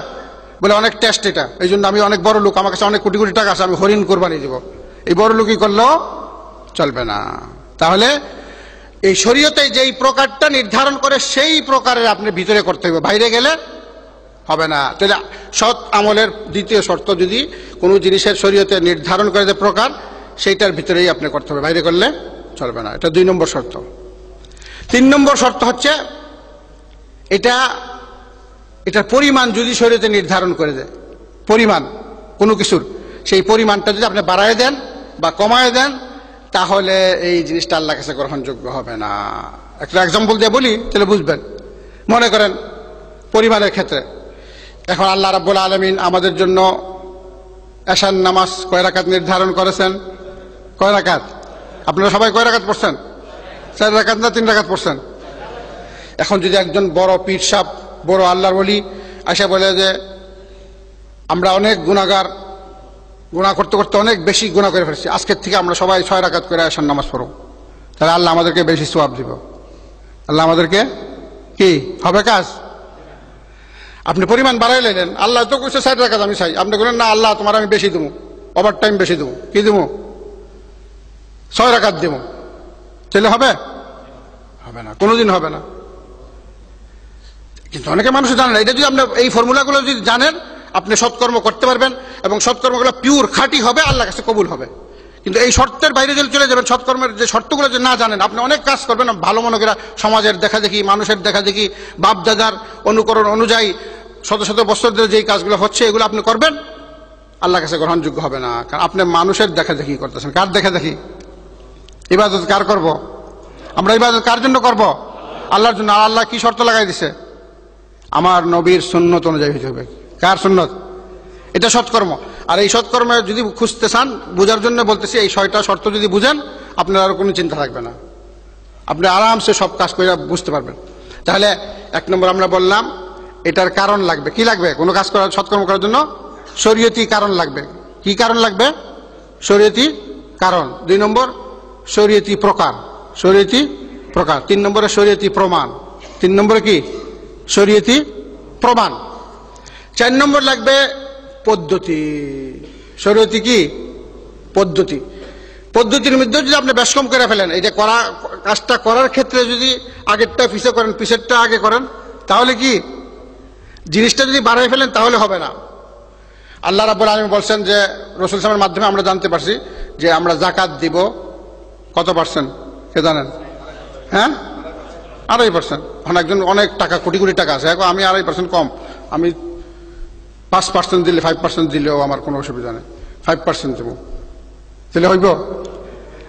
বলে অনেক টেস্ট এটা, এই জন্য আমি অনেক বড় লোক, আমার কাছে অনেক কোটি কোটি টাকা আছে, আমি হরিণ কোরবানি দিব। এই বড় লোকই করলেও চলবে না। তাহলে এই শরীয়তে যেই প্রকারটা নির্ধারণ করে সেই প্রকারের আপনি ভিতরে করতে হবে, বাইরে গেলে হবে না। তাহলে সৎ আমলের দ্বিতীয় শর্ত, যদি কোনো জিনিসের শরীয়তে নির্ধারণ করে যে প্রকার, সেইটার ভিতরেই আপনি করতে হবে, বাইরে করলে চলবে না। এটা 2 নম্বর শর্ত। 3 নম্বর শর্ত হচ্ছে এটার পরিমাণ যদি শরীয়তে নির্ধারণ করে দেয়, পরিমাণ কোনো কিছুর, সেই পরিমাণটা যদি আপনি বাড়ায় দেন বা কমায় দেন, তাহলে এই জিনিসটা আল্লাহর কাছে গ্রহণযোগ্য হবে না। একটা এক্সাম্পল দিয়ে বলি, তাহলে বুঝবেন। মনে করেন পরিমাণের ক্ষেত্রে, এখন আল্লাহ রাব্বুল আলামিন আমাদের জন্য এশার নামাজ কয় রাকাত নির্ধারণ করেছেন? কয় রাকাত? আপনারা সবাই কয় রাকাত পড়ছেন? 4 রাকাত না 3 রাকাত পড়ছেন? এখন যদি একজন বড় পীর সাহেব, বড় আল্লাহর ওলি আসে বলে যে আমরা অনেক গুনাহগার, গুনাহ করতে করতে অনেক বেশি গুনাহ করে ফেলছি, আজকের থেকে আমরা সবাই 6 রাকাত করে এশার নামাজ পড়ব, তাহলে আল্লাহ আমাদেরকে বেশি সওয়াব দিব। আল্লাহ আমাদেরকে কি হবে কাজ? আপনি পরিমাণ বাড়াই নিলেন, আল্লাহ তো কইছে 4 রাকাত আমি চাই, আপনি বলেন না আল্লাহ তোমার আমি বেশি দেবো, ওভার টাইম বেশি দেবো, কি দেবো? 6 রাকাত দেবো, তাহলে হবে? হবে না, কোনোদিন হবে না। কিন্তু অনেকে মানুষ জানে না। এটা যদি আপনি এই ফর্মুলাগুলো যদি জানেন, আপনি সৎকর্ম করতে পারবেন এবং সৎকর্মগুলো পিওর খাঁটি হবে, আল্লাহর কাছে কবুল হবে। কিন্তু এই শর্তের বাইরে যদি চলে যাবেন, সৎকর্মের যে শর্তগুলো যে না জানেন, আপনি অনেক কাজ করবেন ভালো মনে করে, সমাজের দেখা দেখি, মানুষের দেখা দেখি, বাপ দাদার অনুকরণ অনুযায়ী শত শত বছর ধরে যেই কাজগুলো হচ্ছে এগুলো আপনি করবেন, আল্লাহর কাছে গ্রহণযোগ্য হবে না। কারণ আপনি মানুষের দেখা দেখি করতেছেন। কার দেখা দেখি? ইবাদত কার করব? আমরা ইবাদত কার জন্য করব? আল্লাহর জন্য। আর আল্লাহ কি শর্ত লাগাই দিছে? আমার নবীর সুন্নত অনুযায়ী হতে হবে। কার সুন্নত? এটা সৎকর্ম। আর এই সৎকর্মে যদি খুঁজতে চান, বোঝার জন্য বলতেছি, এই 6টা শর্ত যদি বুঝেন, আপনার আর কোনো চিন্তা থাকবে না, আপনি আরামসে সব কাজ করে বুঝতে পারবেন। তাহলে 1 নম্বর আমরা বললাম, এটার কারণ লাগবে। কি লাগবে? কোনো কাজ করার, সৎকর্ম করার জন্য শরীয়তি কারণ লাগবে। কি কারণ লাগবে? শরীয়তি কারণ। 2 নম্বর শরীয়তি প্রকার, শরীয়তি প্রকার। 3 নম্বরে শরীয়তি প্রমাণ। 3 নম্বরে কি? শরীয়তি প্রমাণ। 4 নম্বর লাগবে পদ্ধতি। শরীয়তি কি? পদ্ধতি। পদ্ধতির মধ্যে যদি আপনি বেশকম করে ফেলেন, এই যে কাজটা করার ক্ষেত্রে যদি আগেরটা পিছে করেন, পিছেরটা আগে করেন, তাহলে কি জিনিসটা যদি বাড়াই ফেলেন তাহলে হবে না। আল্লাহ রাব্বুল আলামিন বলছেন যে রাসূল সাল্লাল্লাহু আলাইহি ওয়াসাল্লামের মাধ্যমে আমরা জানতে পারছি যে আমরা যাকাত দিব কত পার্সেন্ট? কে জানেন? হ্যাঁ, 2.5%। এখন একজন অনেক টাকা, কোটি কোটি টাকা আছে, এখন আমি 2.5% কম, আমি 5% দিলে, 5% দিলেও আমার কোনো অসুবিধা নেই, 5% দেবো, তাহলে হইব?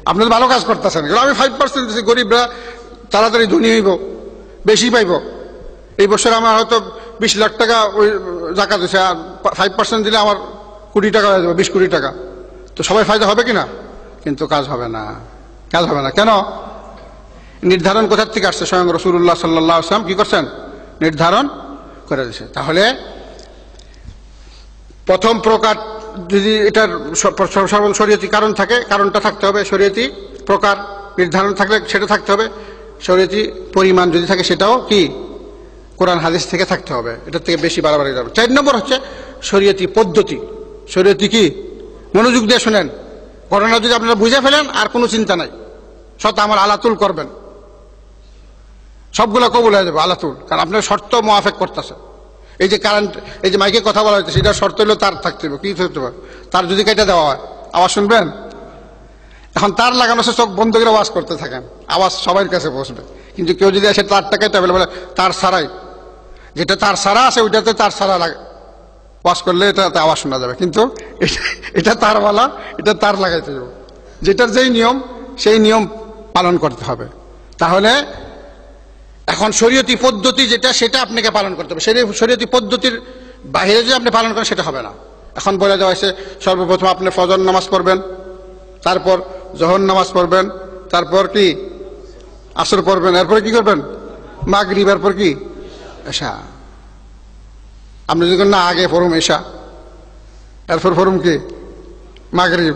আপনি তো ভালো কাজ করতেছেন, আমি 5% দিচ্ছি, গরিবরা তাড়াতাড়ি ধনী হইব, বেশি পাইব। এই বছর আমার হয়তো 20 লাখ টাকা ওই যাকাত হয়েছে, আর 5% দিলে আমার কোটি টাকা হয়ে যাবে, 20 কোটি টাকা। তো সবাই ফায়দা হবে কিনা? কিন্তু কাজ হবে না, কাজ হবে না। কেন? নির্ধারণ কোথার থেকে আসছে? স্বয়ং রাসূলুল্লাহ সাল্লাল্লাহু আলাইহি ওয়াসাল্লাম কি করছেন? নির্ধারণ করে দিয়েছে। তাহলে প্রথম প্রকার যদি এটার শরীয়তি কারণ থাকে, কারণটা থাকতে হবে। শরীয়তি প্রকার নির্ধারণ থাকলে সেটা থাকতে হবে। শরীয়তি পরিমাণ যদি থাকে সেটাও কি? কোরআন হাদিস থেকে থাকতে হবে, এটার থেকে বেশি বাড়াবাড়ি যাবে। 4 নম্বর হচ্ছে শরীয়তি পদ্ধতি। শরীয়তি কি? মনোযোগ দিয়ে শুনেন, ঘটনা যদি আপনারা বুঝে ফেলেন আর কোনো চিন্তা নাই, সৎ আমল আলাতুল করবেন, সবগুলো কবুল হয়ে যাবে আলাতুল। কারণ আপনার শর্ত মোয়াফেক করতেছে। এই যে কারেন্ট, এই যে মাইকে কথা বলা হচ্ছে, সেটার শর্ত হলো তার থাকতে হবে। কি থাকতে হবে? তার যদি কেটে দেওয়া হয়, আওয়াজ শুনবেন? এখন তার লাগানো সে চোখ বন্ধ করে আওয়াজ করতে থাকেন, আওয়াজ সবার কাছে পৌঁছবে। কিন্তু কেউ যদি এসে তারটা কেটে ফেলে, বলে তার ছাড়াই, যেটা তার ছাড়া আছে ওইটাতে তার ছাড়া লাগে, ওয়াশ করলে এটাতে আওয়াজ শোনা যাবে। কিন্তু এটা তারওয়ালা, এটা তার লাগাইতে যাবে। যেটার যেই নিয়ম, সেই নিয়ম পালন করতে হবে। তাহলে এখন শরীয়তি পদ্ধতি যেটা, সেটা আপনাকে পালন করতে হবে। শরীয়তি পদ্ধতির বাইরে যদি আপনি পালন করেন সেটা হবে না। এখন বলে দেওয়া হয়েছে সর্বপ্রথম আপনি ফজর নামাজ পড়বেন, তারপর জোহর নামাজ পড়বেন, তারপর কি আসর পড়বেন, এরপরে কি করবেন? মাগরিব, এরপর কি এশা। আপনি যদি না আগে পড়ুন এশা, এরপর পড়ুন কি মাগরিব,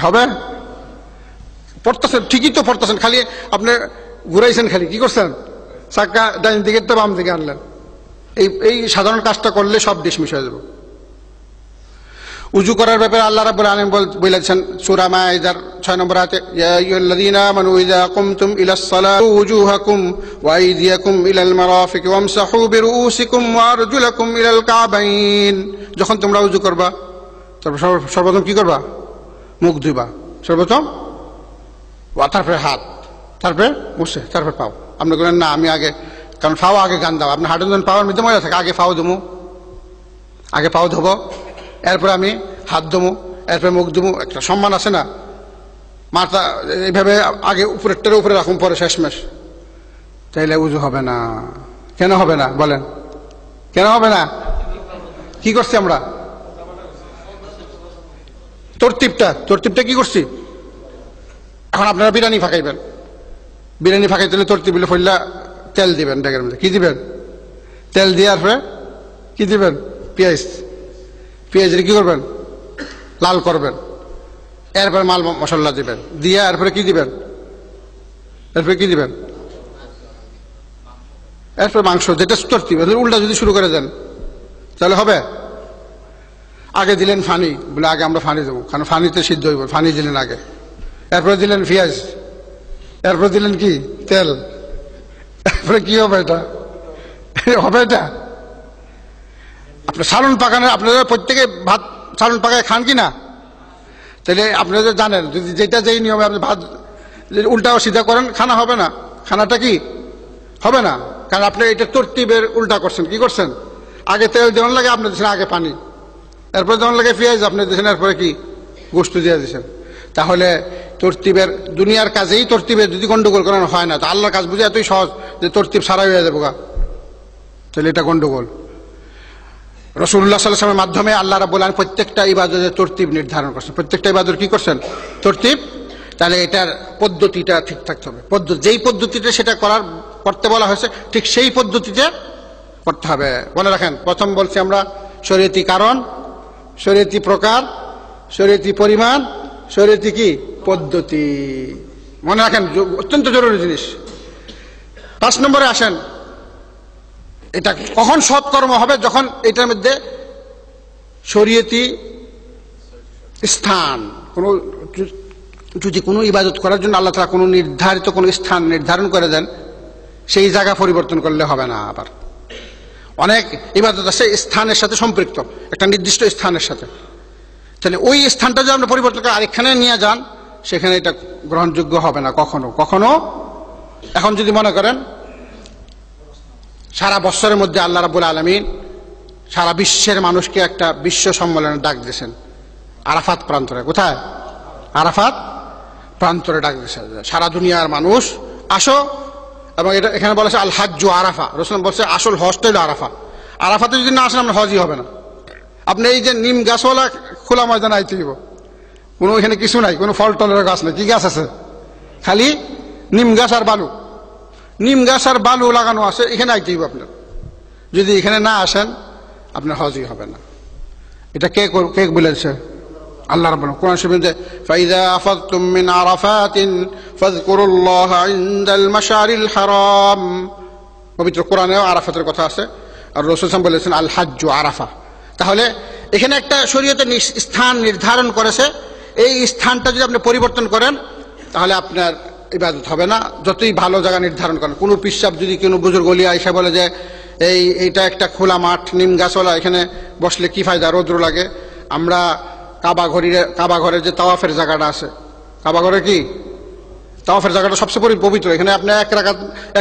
হবে? পড়তেছেন ঠিকই তো পড়তেছেন, খালি আপনি ঘুরাইছেন, খালি কি করছেন? চাক্কা ডাইন দিকে তো বাম দিকে আনলেন। এই সাধারণ কাজটা করলে সব ডিসমিস হয়ে যাবে। উজু করার ব্যাপারে আল্লাহ রাব্বুল আলামিন বলেছেন সূরা মাইদার 6 নম্বর আয়াতে, ইয়া আইয়ুহাল্লাযীনা আমানু ইযা কুমতুম ইলাস সালাতি ওয়াজুহাকুম ওয়া আইদিয়াকুম ইলাল মারাফিক ওয়ামসাহু বিরুউসিকুম ওয়া আরজুলাকুম ইলাল কাবাইন। যখন তোমরা উজু করবা, সর্বপ্রথম কি করবা? মুখ ধুইবা সর্বপ্রথম, তারপরে হাত, তারপরে মুছে, তারপর পাও। আপনি বলেন না আমি আগে, কারণ ফাও আগে গান দাও, আপনি হাঁটেন যখন পাওয়ার মধ্যে মজা থাকে, আগে ফাও ধুমু, আগে পাও ধোবো, এরপরে আমি হাত ধুমু, এরপরে মুখ ধুমু, একটা সম্মান আছে না? মাথা এইভাবে আগে উপরেরটার উপরে রাখুন, পরে শেষমেশ, তাইলে উজু হবে না। কেন হবে না বলেন? কেন হবে না? কি করছি আমরা? তরতিবটা কি করছি? এখন আপনারা বিরিয়ানি ফাঁকাইবেন, বিরিয়ানি ফাঁকাইতে হলে তরতিব ফইলা তেল দিবেন, ডেকের মধ্যে কি দিবেন? তেল দেওয়ার পরে কি দিবেন? পেঁয়াজের কি করবেন? লাল করবেন, এরপরে মাল মশলা দিবেন, দিয়ে এরপরে কি দিবেন? এরপরে কি দিবেন? এরপরে মাংস, যেটা তরতিব। উল্টা যদি শুরু করে দেন তাহলে হবে? আগে দিলেন ফানি, বলে আগে আমরা ফানি দেবো, কারণ ফানিতে সিদ্ধ হইব, ফানি দিলেন আগে, এরপরে দিলেন পেঁয়াজ, এরপরে দিলেন কি? তেল, এরপরে কি হবে? এটা হবে? এটা আপনার সালন পাকানো, আপনারা প্রত্যেকে ভাত সালন পাকায় খান কি না? তাহলে আপনারা জানেন যদি যেটা যেই নিয়মে আপনি ভাত উল্টা সিধা করেন খানা হবে না, খানাটা কি হবে না, কারণ আপনি এটা তরতিবের উল্টা করছেন। কি করছেন? আগে তেল যেমন লাগে আপনি দিচ্ছেন আগে পানি, এরপরে যেমন লাগে পেঁয়াজ আপনি দিচ্ছেন, এরপরে কি গোস্ত দিয়ে দিচ্ছেন। তাহলে তরতিবের দুনিয়ার কাজেই তরতিবের যদি গন্ডগোল করানো হয় না, তো আল্লাহর কাজ বুঝে এতই সহজ যে তরতিব সারা হয়ে যাবো গা, তাহলে এটা গন্ডগোল। রাসূলুল্লাহ সাল্লাল্লাহু আলাইহি ওয়াসাল্লামের মাধ্যমে আল্লাহ রাব্বুল আলামিন প্রত্যেকটা ইবাদতের তরতিব নির্ধারণ করছেন, প্রত্যেকটা ইবাদত কি করছেন? তরতিব। তাহলে এটার পদ্ধতিটা ঠিক থাকতে হবে, যেই পদ্ধতিতে সেটা করতে বলা হয়েছে ঠিক সেই পদ্ধতিতে করতে হবে। মনে রাখেন, প্রথম বলছি আমরা শরীয়তি কারণ, শরীয়তি প্রকার, শরীয়তি পরিমাণ, শরীয়তি কি পদ্ধতি। মনে রাখেন, অত্যন্ত জরুরি জিনিস। 5 নম্বরে আসেন, এটা কখন সৎকর্ম হবে? যখন এটার মধ্যে শরীয়তি স্থান, যদি কোনো ইবাদত করার জন্য আল্লাহ তাআলা কোনো নির্ধারিত কোনো স্থান নির্ধারণ করে দেন, সেই জায়গা পরিবর্তন করলে হবে না। আবার অনেক ইবাদত আছে স্থানের সাথে সম্পৃক্ত, একটা নির্দিষ্ট স্থানের সাথে, তাহলে ওই স্থানটা যদি আপনি পরিবর্তন করে আরেকখানে নিয়ে যান, সেখানে এটা গ্রহণযোগ্য হবে না কখনো কখনো। এখন যদি মনে করেন সারা বছরের মধ্যে আল্লাহ রাব্বুল আলামিন সারা বিশ্বের মানুষকে একটা বিশ্ব সম্মেলনের ডাক দিয়েছেন আরাফাত প্রান্তরে। কোথায়? আরাফাত প্রান্তরে ডাক দিয়েছেন, সারা দুনিয়ার মানুষ আসো। এবং এটা এখানে বলেছে আল হাজ্জু আরাফা, রাসূল বলছে আসল হজটা হলো আরাফা। আরাফাতে যদি না আসেন আপনার হজই হবে না। আপনি এই যে নিম গাছওয়ালা খোলা ময়দান আইতে দিব, কোনো এখানে কিছু নাই, কোনো ফল টলের গাছ নেই। কি গাছ আছে? খালি নিম গাছ আর বালু, নিম গাছ আর বালু লাগানো আছে, এখানে আইতে দিব আপনার। যদি এখানে না আসেন আপনার হজই হবে না। এটা কে বলেছে? আল্লাহ রাব্বুল আলামিন কোরআন শরীফে, ফাইযা আফাদতুম মিন আরাফাতিন ফাযকুরুল্লাহা ইনদাল মাশারিল হারাম। পবিত্র কোরআনেও আরাফাতের কথা আছে, আর রাসূল সাল্লাল্লাহু আলাইহি ওয়াসাল্লাম বলেছেন আল হাজ্জু আরাফা। তাহলে এখানে একটা শরীয়তের স্থান নির্ধারণ করেছে, এই স্থানটা যদি আপনি পরিবর্তন করেন তাহলে আপনার ইবাদত হবে না, যতই ভালো জায়গা নির্ধারণ করেন। কোনো পিসাব যদি কোনো বুজুর্গ ওলি আয়েশা বলে যে এইটা একটা খোলা মাঠ, নিম গাছওয়ালা, এখানে বসলে কি ফায়দা, রৌদ্র লাগে। আমরা কাবা ঘরের যে তাওয়াফের জায়গাটা আছে, কাবা ঘরে কি তাওয়াফের জায়গাটা সবচেয়ে পবিত্র। এখানে আপনি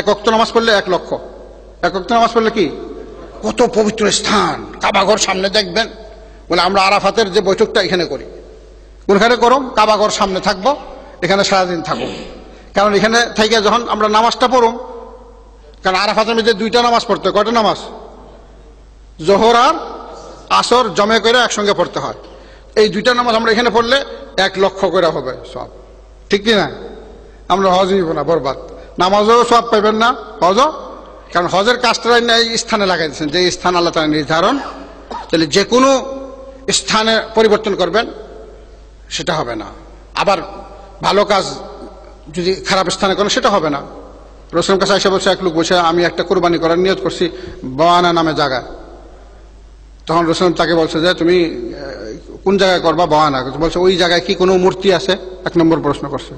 এক ওয়াক্ত নামাজ পড়লে 1 লক্ষ, এক ওয়াক্ত নামাজ পড়লে কি কত পবিত্র স্থান। কাবা ঘর সামনে দেখবেন, বলে আমরা আরাফাতের যে বৈঠকটা এখানে করি, কোনখানে করুম? কাবা ঘর সামনে থাকবো, এখানে সারাদিন থাকবো। কারণ এখানে থেকে যখন আমরা নামাজটা পড়ুম, কারণ আরাফাতের মধ্যে 2টা নামাজ পড়তে হয়। কয়টা নামাজ? জোহর আর আসর জমে করে একসঙ্গে পড়তে হয়। এই 2টা নামাজ আমরা এখানে পড়লে 1 লক্ষ করে হবে সব, ঠিক কি না? আমরা হজ হইব না, বরবাদ। নামাজও সব পাইবেন না, হজও, কারণ হজের কাজটা এই স্থানে লাগাই দিচ্ছেন, যে স্থান আল্লাহ তাআলা নির্ধারণ। তাহলে যে কোনো স্থানে পরিবর্তন করবেন সেটা হবে না। আবার ভালো কাজ যদি খারাপ স্থানে করেন সেটা হবে না। রাসূলের কাছে এসে বলছে, এক লোক বলছে আমি একটা কুরবানি করার নিয়ত করছি বাওয়ানা নামে জায়গা। তখন রাসূল তাকে বলছে যে তুমি কোন জায়গায় করবা? বাওয়ানা। বলছে ওই জায়গায় কি কোনো মূর্তি আছে? 1 নম্বর প্রশ্ন করছে,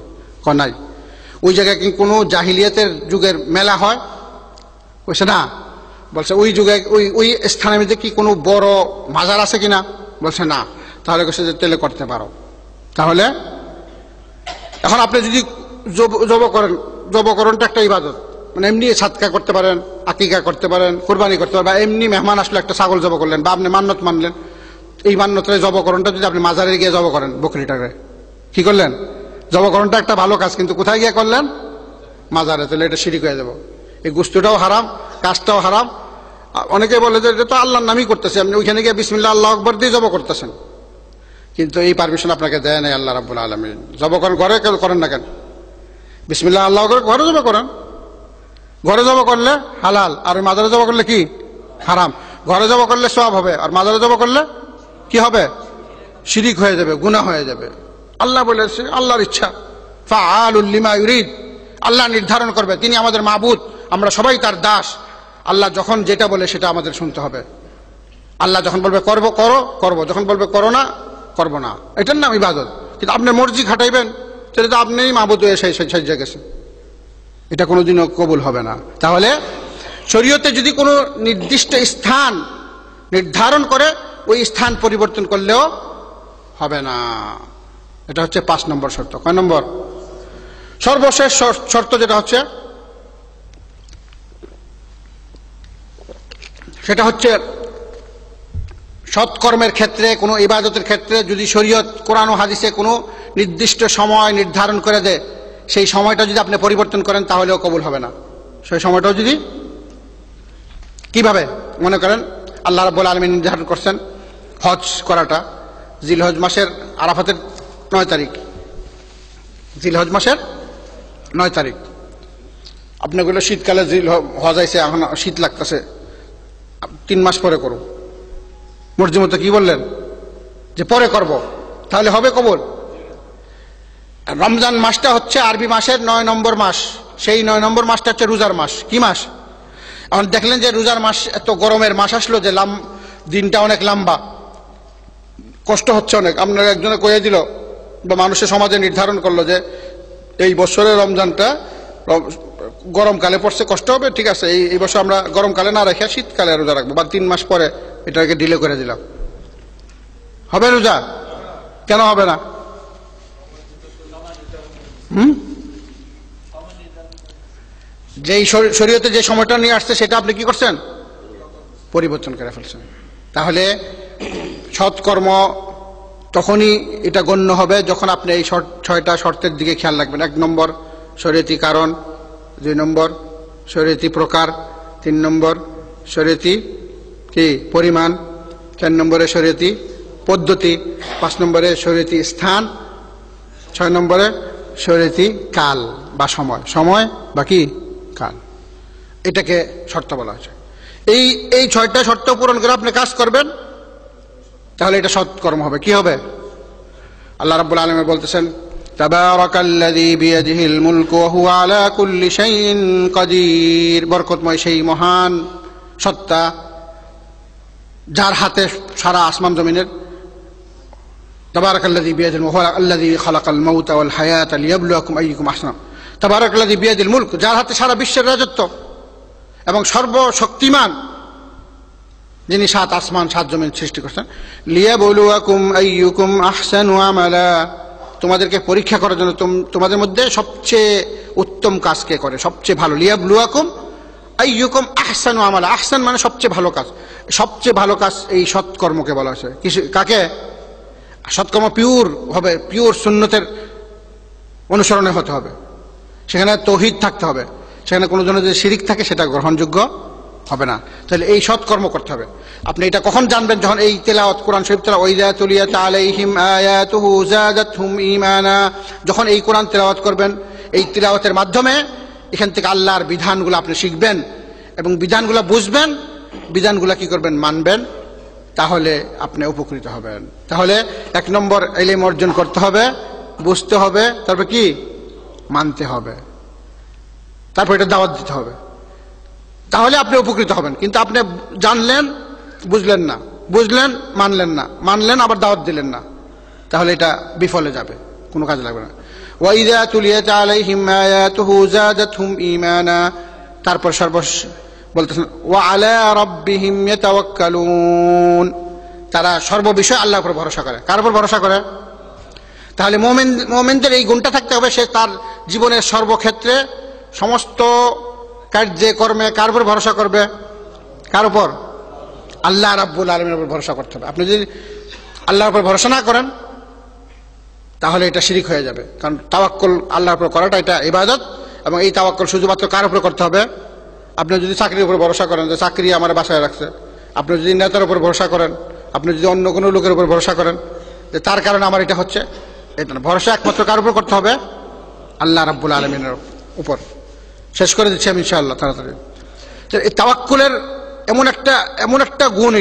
নাই। ওই জায়গায় কি কোনো জাহিলিয়াতের যুগের মেলা হয়? বলছে না। বলছে ওই যুগে ওই স্থানের মধ্যে কি কোনো বড় মাজার আছে কিনা? বলছে না। তাহলে বলছে যে তেলে করতে পারো। তাহলে এখন আপনি যদি জব করেন, জবকরণটা একটা ইবাদত, মানে এমনি সাদকা করতে পারেন, আকিকা করতে পারেন, কুরবানি করতে পারেন, বা এমনি মেহমান আসলে একটা ছাগল জব করলেন, বা আপনি মান্নত মানলেন, এই মান্যতের জবকরণটা যদি আপনি মাজারে গিয়ে জব করেন, বকরিটাকে কি করলেন? জবকরণটা একটা ভালো কাজ, কিন্তু কোথায় গিয়ে করলেন? মাজারে। তাহলে এটা শিরিক হয়ে যাব। এই গোশতটাও হারাম, কাজটাও হারাম। অনেকে বলে যে এটা তো আল্লাহর নামই করতেছে, আপনি ওইখানে গিয়ে বিসমিল্লাহ আল্লাহু আকবার দিয়ে জব করতেছেন, কিন্তু এই পারমিশন আপনাকে দেয় নাই আল্লাহ রাব্বুল আলামিন। জব ঘরে করেন না কেন? বিসমিল্লাহ আল্লাহু আকবার ঘরে জব করেন। ঘরে জব করলে হালাল, আর মাজারে জব করলে কি? হারাম। ঘরে জব করলে সওয়াব হবে, আর মাজারে জব করলে কি হবে? শিরিক হয়ে যাবে, গুনাহ হয়ে যাবে। আল্লাহ বলেছে, আল্লাহর ইচ্ছা, ফাআলুল লিমা ইউরিদ, আল্লাহ নির্ধারণ করবে, তিনি আমাদের মাবুদ, আমরা সবাই তার দাস। আল্লাহ যখন যেটা বলে সেটা আমাদের শুনতে হবে। আল্লাহ যখন বলবে করবো করবো, যখন বলবে করো না করবো না, এটার নাম ইবাদত। কিন্তু আপনি মর্জি খাটাইবেন, সেটা তো আপনিই মাবুদ হয়ে সাইজা গেছেন, এটা কোনোদিনও কবুল হবে না। তাহলে শরীয়তে যদি কোনো নির্দিষ্ট স্থান নির্ধারণ করে, ওই স্থান পরিবর্তন করলেও হবে না। এটা হচ্ছে 5 নম্বর শর্ত। কয় নম্বর? সর্বশেষ শর্ত যেটা হচ্ছে সেটা হচ্ছে সৎকর্মের ক্ষেত্রে, কোনো ইবাদতের ক্ষেত্রে যদি শরীয়ত কোরআন ও হাদিসে কোনো নির্দিষ্ট সময় নির্ধারণ করে দেয়, সেই সময়টা যদি আপনি পরিবর্তন করেন তাহলেও কবুল হবে না। সেই সময়টাও যদি, কিভাবে? মনে করেন আল্লাহ রাব্বুল আলামিন নির্ধারণ করছেন হজ করাটা জিলহজ মাসের আরাফাতের 9 তারিখ, জিলহজ মাসের 9 তারিখ। আপনি বললো শীতকালে হজ আইছে, এখন শীত লাগতেছে, 3 মাস পরে করো। মর্জি মতো কি বললেন যে পরে করব, তাহলে হবে কবুল? রমজান মাসটা হচ্ছে আরবি মাসের 9 নম্বর মাস, সেই 9 নম্বর মাসটা হচ্ছে রোজার মাস। কি মাস? এখন দেখলেন যে রোজার মাস এত গরমের মাস আসলো যে দিনটা অনেক লম্বা, কষ্ট হচ্ছে অনেক। আপনার একজনে কয়ে দিল বা মানুষের সমাজে নির্ধারণ করলো যে এই বছরের রমজানটা গরমকালে পড়ছে, কষ্ট হবে, ঠিক আছে এই বছর আমরা গরমকালে না রেখে শীতকালে রোজা রাখবো, বা 3 মাস পরে এটাকে ডিলে করে দিলাম। হবে রোজা? কেন হবে না? যেই শরীয়তে যে সময়টা নিয়ে আসছে সেটা আপনি কি করছেন? পরিবর্তন করে ফেলছেন। তাহলে সৎকর্ম তখনই এটা গণ্য হবে যখন আপনি এই 6টা শর্তের দিকে খেয়াল রাখবেন। 1 নম্বর শরীয়তি কারণ, 2 নম্বর শরীয়তি প্রকার, 3 নম্বর শরীয়তি কি পরিমাণ, 4 নম্বরে শরীয়তি পদ্ধতি, 5 নম্বরে শরীয়তি স্থান, 6 নম্বরে শরীয়তি কাল বা সময় বা কি কাল। এটাকে শর্ত বলা হয়েছে। এই 6টা শর্ত পূরণ করে আপনি কাজ করবেন, তাহলে এটা সৎকর্ম হবে। কি হবে? আল্লাহ রাব্বুল আলামিন বলতেছেন তাবারাকাল্লাযী বিয়াদিহিল মুলকু ওয়া হুয়া আলা কুল্লি শাইইন কাদির। বরকতময় সেই মহান সত্তা যার হাতে সারা আসমান জমিনের। তাবারাকাল্লাযী বিয়াদিহিল মুলকু ওয়া হুয়া আল্লাযী খালাকাল মাউতা ওয়াল হায়াতা লিয়াবলুয়াকুম আইয়ুকুম আহসানু। তাবারাকাল্লাযী বিয়াদিহিল মুলক, যার হাতে সারা বিশ্বের রাজত্ব এবং সর্বশক্তিমান, যিনি 7 আসমান 7 জমিন সৃষ্টি করছেন। লিয়াবলুয়াকুম আইয়ুকুম আহসানু আমালা, তোমাদেরকে পরীক্ষা করার জন্য তোমাদের মধ্যে সবচেয়ে উত্তম কাজ কে করে, সবচেয়ে ভালো। লিয়াবলুয়াকুম আইয়ুকুম আহসানু আমালা, আহসান মানে সবচেয়ে ভালো কাজ। সবচেয়ে ভালো কাজ এই সৎকর্মকে বলা হয়েছে। কাকে? সৎকর্ম পিওর হবে, পিওর সুন্নতের অনুসরণে হতে হবে, সেখানে তৌহিদ থাকতে হবে, সেখানে কোনো জন্য যদি শিরিক থাকে সেটা গ্রহণযোগ্য হবে না। তাহলে এই সৎকর্ম করতে হবে। আপনি এটা কখন জানবেন? যখন এই তেলাওয়াত, কোরআন শরীফ তেলাওয়াত, ওয়াইযা তুলিয়াত আলাইহিম আয়াতুহু যাদাতহুম ঈমানা, যখন এই কোরআন তেলাওয়াত করবেন, এই তেলাওয়াতের মাধ্যমে এখান থেকে আল্লাহর বিধানগুলো আপনি শিখবেন এবং বিধানগুলো বুঝবেন, বিধানগুলো কি করবেন? মানবেন, তাহলে আপনি উপকৃত হবেন। তাহলে 1 নম্বর ইলম অর্জন করতে হবে, বুঝতে হবে, তারপর কি মানতে হবে, তারপর এটা দাওয়াত দিতে হবে, তাহলে আপনি উপকৃত হবেন। কিন্তু আপনি জানলেন, বুঝলেন না, বুঝলেন মানলেন না, মানলেন আবার দাওয়াত দিলেন না, তাহলে এটা বিফলে যাবে, কোনো কাজে লাগবে না। ওয়াইযা তুলিয়াত আলাইহিম আয়াতুহু যাদাতহুম ঈমানা, তারপর সর্বশেষ বলতেছেন ওয়া আলা রাব্বিহিম ইয়াতাওয়াক্কালুন, তারা সর্ববিষয়ে আল্লাহর উপর ভরসা করে। কার উপর ভরসা করে? তাহলে মুমিনদের এই গুণটা থাকতে হবে, সে তার জীবনের সর্বক্ষেত্রে সমস্ত কার্যে কর্মে কার উপর ভরসা করবে? কার উপর? আল্লাহ রাব্বুল আলামিনের উপর ভরসা করতে হবে। আপনি যদি আল্লাহর উপর ভরসা না করেন তাহলে এটা শিরিক হয়ে যাবে। কারণ তাওয়াক্কুল আল্লাহর উপর করাটা এটা ইবাদত, এবং এই তাওয়াক্কুল শুধুমাত্র কার উপর করতে হবে? আপনি যদি চাকরির উপর ভরসা করেন যে চাকরি আমার বাসায় রাখছে, আপনি যদি নেতার উপর ভরসা করেন, আপনি যদি অন্য কোনো লোকের উপর ভরসা করেন যে তার কারণে আমার এটা হচ্ছে, এটা না। ভরসা একমাত্র কার উপর করতে হবে? আল্লাহ রাব্বুল আলামিনের উপর। শেষ করে দিচ্ছি আমি ইনশাআল্লাহ তাড়াতাড়ি। এই তাওয়াক্কুলের এমন একটা গুণ,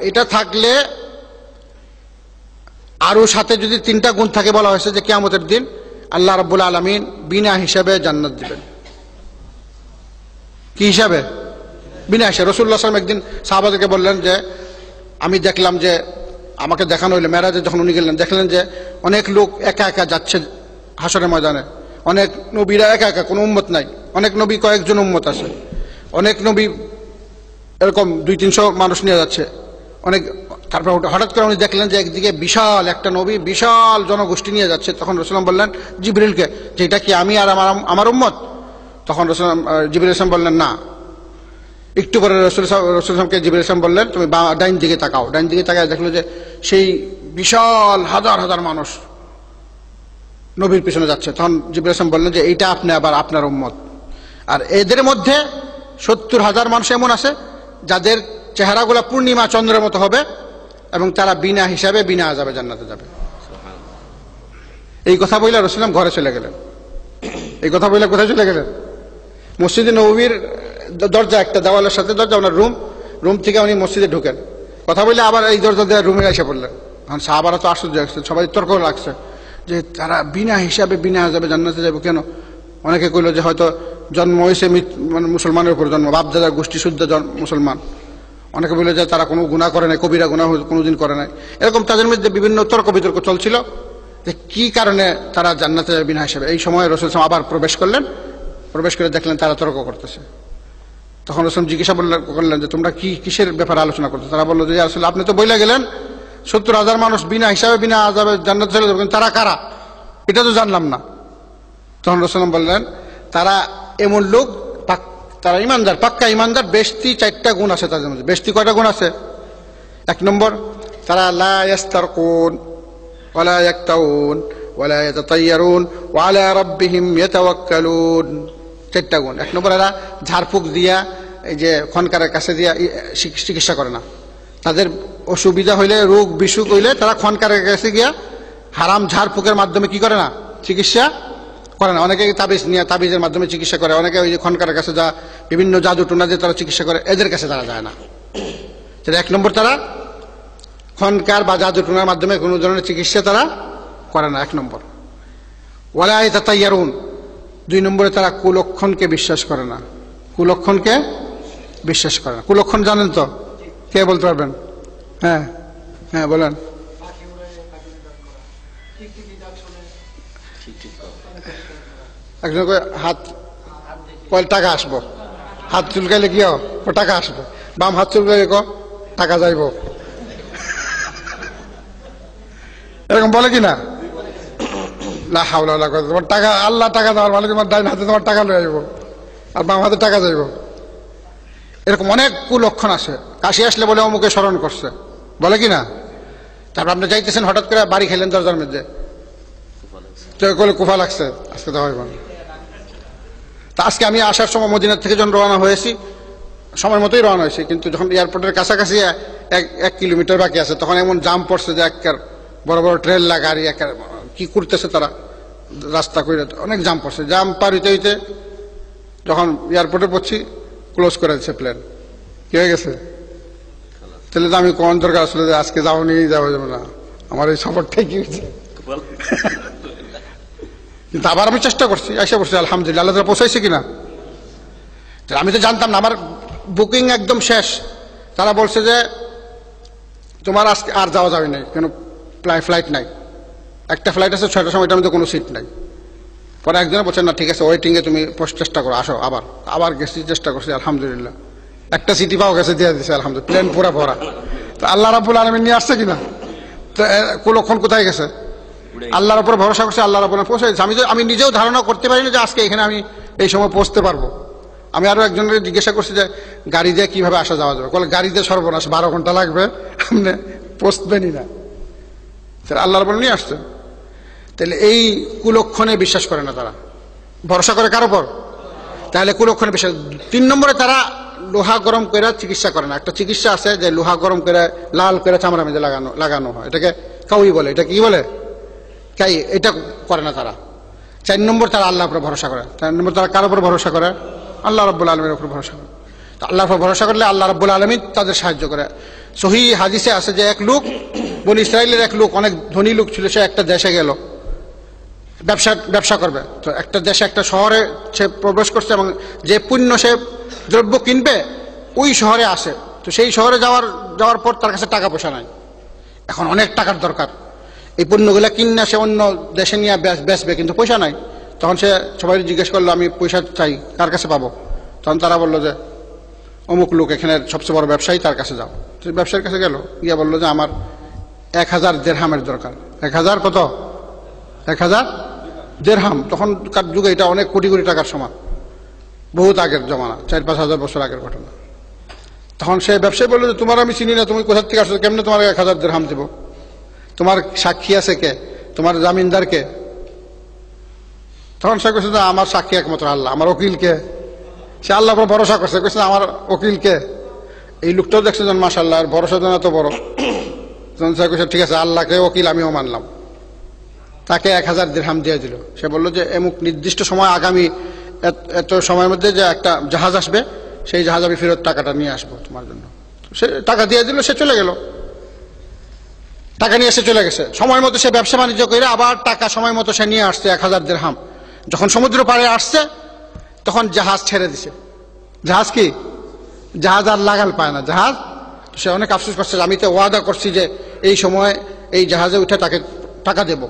এটা থাকলে আরো সাথে যদি 3টা গুণ থাকে, বলা হয়েছে যে কিয়ামতের দিন আল্লাহ রাব্বুল আলামিন বিনা হিসাবে জান্নাত দিবেন। কি হিসাবে? বিনা হিসাবে। রাসূলুল্লাহ সাল্লাল্লাহু আলাইহি ওয়াসাল্লাম একদিন সাহাবাদেরকে বললেন যে আমি দেখলাম যে, আমাকে দেখানো হইলো মেরাজে যখন উনি গেলেন, দেখলেন যে অনেক লোক একা একা যাচ্ছে হাসরের ময়দানে, অনেক নবীরা একা একা, কোনো উম্মত নাই, অনেক নবী কয়েকজন উম্মত আছে, অনেক নবী এরকম 200-300 মানুষ নিয়ে যাচ্ছে, অনেক তারপর হঠাৎ করে উনি দেখলেন যে একদিকে বিশাল একটা নবী বিশাল জনগোষ্ঠী নিয়ে যাচ্ছে। তখন রাসূলুল্লাহ বললেন জিবরিলকে যে এটা কি আমি আর আমার উম্মত? তখন জিবরিল ইসলাম বললেন না। একটু পরে রাসূলুল্লাহকে জিবরিল ইসলাম বললেন তুমি ডাইন দিকে তাকাও। ডাইন দিকে তাকায় দেখলো যে সেই বিশাল হাজার হাজার মানুষ নবীর পিছনে যাচ্ছে। তখন জিবরিল ইসলাম বললেন যে এইটা আপনি আবার আপনার উম্মত। আর এদের মধ্যে 70,000 মানুষ এমন আছে যাদের চেহারাগুলো পূর্ণিমা চন্দ্রের মতো হবে এবং তারা বিনা হিসাবে বিনা আযাবে জান্নাতে যাবে। এই কথা বলে রাসূলুল্লাহ ঘরে চলে গেলেন। এই কথা বলে কোথায় চলে গেলেন? মসজিদে নববীর দরজা, একটা দেওয়ালের সাথে দরজা, ওনার রুম থেকে উনি মসজিদে ঢুকেন। কথা বলে আবার এই দরজা দিয়ে রুমে এসে পড়লেন। এখন সাহাবারা তো আশ্চর্য লাগছে, সবাই তর্ক লাগছে যে তারা বিনা হিসাবে বিনা আযাবে জান্নাতে যাবে কেন? অনেকে কইল যে হয়তো জন্ম হয়েছে মানে মুসলমানের উপর জন্ম, বাপদাদার গোষ্ঠী শুদ্ধ মুসলমান। অনেকে বলে যে তারা কোনো গুনাহ করে নাই, কবিরা গুনাহ কোনোদিন করে নাই। এরকম তাদের মধ্যে বিভিন্ন তর্ক বিতর্ক চলছিল যে কি কারণে তারা জান্নাতে যাবে বিনা হিসাবে। এই সময় রাসূল সাল্লাল্লাহু আলাইহি ওয়াসাল্লাম আবার প্রবেশ করলেন। প্রবেশ করে দেখলেন তারা তর্ক করতেছে। তখন রাসূল জিজ্ঞাসা করলেন যে তোমরা কিসের ব্যাপারে আলোচনা করছো? তারা বললো যে ইয়া রাসূল আপনি তো বইলা গেলেন 70,000 মানুষ বিনা হিসাবে বিনা আযাবে জান্নাতে চলে যাবে, কিন্তু তারা কারা এটা তো জানলাম না। তখন রাসূল বললেন তারা এমন লোক, তারা ইমানদার, পাক্কা ইমানদার। বেশতি 4টা গুণ আছে তাদের মধ্যে। বেশতি কয়টা গুণ আছে? 1 নম্বর, তারা লা ইয়াস্তারকুন ওয়ালা ইয়াক্তাউন ওয়ালা ইয়াতাতায়্যারুন ওয়া আলা রাব্বিহিম ইয়াতাওয়াক্কালুন। 4টা গুণ। 1 নম্বর, এরা ঝাড়ফুঁক দিয়া, এই যে খনকারের কাছে দিয়া চিকিৎসা করে না। তাদের অসুবিধা হইলে, রোগ বিসুখ হইলে তারা খনকারের কাছে গিয়া হারাম ঝাড়ফুঁকের মাধ্যমে কি করে না? চিকিৎসা করে না। অনেকে তাবিজ নিয়ে তাবিজের মাধ্যমে চিকিৎসা করে, অনেকে ওই যে খনকারের কাছে যা বিভিন্ন জাদু টোনা দিয়ে তারা চিকিৎসা করে, এদের কাছে তারা যায় না। সেটা 1 নম্বর, তারা খনকার বা জাদু টোনার মাধ্যমে কোনো ধরনের চিকিৎসা তারা করে না, 1 নম্বর। ওয়ালা ইয়াতাতায়্যারুন, 2 নম্বরে তারা কুলক্ষণকে বিশ্বাস করে না। কুলক্ষণকে বিশ্বাস করে না। কুলক্ষণ জানেন তো? কে বলতে পারবেন? হ্যাঁ হ্যাঁ বলেন। একজন হাত কয়েল টাকা আসবো, হাত চুলকাইলে কি ও টাকা আসবে, বাম হাত চুলকাইলে টাকা যাইব, এরকম বলে কিনা? লা হাওলা ওয়ালা কুওয়াতা, তোমার টাকা, আল্লাহ টাকা দেওয়ার মানে তোমার ডাইন হাতে তোমার টাকা লয়ে যাবো আর বাম হাতে টাকা যাইব। এরকম অনেক কুলক্ষণ আছে। কাশি আসলে বলে অমুকে স্মরণ করছে, বলে কিনা? তারপর আপনি যাইতেছেন, হঠাৎ করে বাড়ি খেলেন দরজার মধ্যে, কুফা লাগছে, আজকে তো হইব না। তা আজকে আমি আসার সময় মদিনার থেকে যখন রওনা হয়েছি, সময় মতোই রওনা হয়েছি, কিন্তু যখন এয়ারপোর্টের কাছাকাছি 1 কিলোমিটার বাকি আছে, তখন এমন জাম পড়ছে যে বড় বড় ট্রেন গাড়ি কি করতেছে তারা রাস্তা করে, অনেক জাম পড়ছে। জাম পার হইতে হইতে যখন এয়ারপোর্টে পড়ছি, ক্লোজ করে দিচ্ছে প্লেন। কি হয়ে গেছে? তাহলে তো আমি কোন দরকার আসলে আজকে যাবো যাবো না, আমার এই সফরটাই কি হয়েছে। কিন্তু আবার আমি চেষ্টা করছি, এসে বসছি, আলহামদুলিল্লাহ, আল্লাহ তাআলা পৌঁছাইছে কিনা। আমি তো জানতাম না, আমার বুকিং একদম শেষ। তারা বলছে যে তোমার আজকে আর যাওয়া যাবে না, কেন ফ্লাইট নাই, একটা ফ্লাইট আছে 6টার সময়, এটার মধ্যে কোনো সিট নাই। পরে একজনে বলছেন না ঠিক আছে, ওয়েটিংয়ে তুমি চেষ্টা করো, আসো। আবার গেছি, চেষ্টা করছি, আলহামদুলিল্লাহ একটা সিটি পাওয়া গেছে, দিয়ে দিচ্ছে, আলহামদুলিল্লাহ, প্লেন পুরা ভরা। তো আল্লাহ রাব্বুল আলামিন নিয়ে আসছে কিনা? তো কুলক্ষণ কোথায় গেছে? আল্লাহর উপর ভরসা করছে, আল্লাহর উপর পৌঁছাইছে। আমি নিজেও ধারণা করতে পারিনি যে আজকে এখানে আমি এই সময় পৌঁছতে পারবো। আমি আরো একজনকে জিজ্ঞাসা করছি যে গাড়ি দিয়ে কিভাবে আসা যাওয়া যাবে, বলে গাড়ি দিয়ে সর্বনাশ, 12 ঘন্টা লাগবে, আপনি পৌঁছবেনই না। আল্লাহর উপর নিয়ে আসছে। তাহলে এই কুলক্ষণে বিশ্বাস করে না তারা, ভরসা করে কার উপর? তাহলে কুলক্ষণে বিশ্বাস। 3 নম্বরে, তারা লোহা গরম করে চিকিৎসা করে না। একটা চিকিৎসা আছে যে লোহা গরম করে লাল করে চামড়া মেঝে লাগানো হয়, এটাকে কাউই বলে। এটা কি বলে? কাই। এটা করে না তারা। 4 নম্বর, তারা আল্লাহর উপর ভরসা করে। 4 নম্বর, তারা কার উপর ভরসা করে? আল্লাহ রাব্বুল আলামিনের উপর ভরসা করে। তো আল্লাহর উপর ভরসা করলে আল্লাহ রাব্বুল আলামিন তাদের সাহায্য করে। সহিহ হাদিসে আছে যে এক লোক, বনি ইসরাইলের এক লোক, অনেক ধনী লোক ছিল, সে একটা দেশে গেল ব্যবসা করবে। তো একটা দেশে, একটা শহরে সে প্রবেশ করছে, এবং যে পুণ্য সে দ্রব্য কিনবে ওই শহরে আসে। তো সেই শহরে যাওয়ার পর তার কাছে টাকা পয়সা নাই, এখন অনেক টাকার দরকার। এই পণ্যগুলা কিনা সে অন্য দেশে নিয়ে বেচবে, কিন্তু পয়সা নাই। তখন সে সবাই জিজ্ঞেস করলো, আমি পয়সা চাই, কার কাছে পাবো? তখন তারা বললো যে অমুক লোক এখানে সবচেয়ে বড় ব্যবসায়ী, তার কাছে যাও। ব্যবসায়ীর কাছে গেল, গিয়া বললো যে আমার 1000 দিরহামের দরকার। 1000 কত? 1000 দিরহাম। তখনকার যুগে এটা অনেক কোটি কোটি টাকার সমান, বহুত আগের জমানা, 4-5 হাজার বছর আগের ঘটনা। তখন সে ব্যবসায়ী বললো যে তোমার আমি চিনি না, তুমি কোথা থেকে আসছো, কেমনে তোমার 1000 দিরহাম দেব? তোমার সাক্ষী আছে কে? তোমার জামিনদার কে? তখন সে কইছে যে আমার সাক্ষী একমাত্র আল্লাহ। আমার উকিল কে? সে আল্লাহর উপর ভরসা করছে, কইছে আমার উকিল কে? এই লোকটাও দেখছে যেন মাশাআল্লাহ আর ভরসা যেন এত বড়। তখন সে কইছে ঠিক আছে, আল্লাহকে উকিল আমিও মানলাম। তাকে 1000 দিরহাম দিয়ে দিল। সে বললো যে এমুক নির্দিষ্ট সময়, আগামী এত সময়ের মধ্যে যে একটা জাহাজ আসবে, সেই জাহাজ আমি ফেরত টাকাটা নিয়ে আসবো তোমার জন্য। সে টাকা দিয়ে দিল, সে চলে গেল, টাকা নিয়ে এসে চলে গেছে। সময় মতো সে ব্যবসা বাণিজ্য করে আবার টাকা সময় মতো সে নিয়ে আসছে 1000 দিরহাম। যখন সমুদ্র পাড়ে আসছে তখন জাহাজ ছেড়ে দিছে। জাহাজ কি? জাহাজ আর লাগাল পায় না জাহাজ। সে অনেক আফসোস করছে, আমি তো ওয়াদা করছি যে এই সময় এই জাহাজে উঠে তাকে টাকা দেব।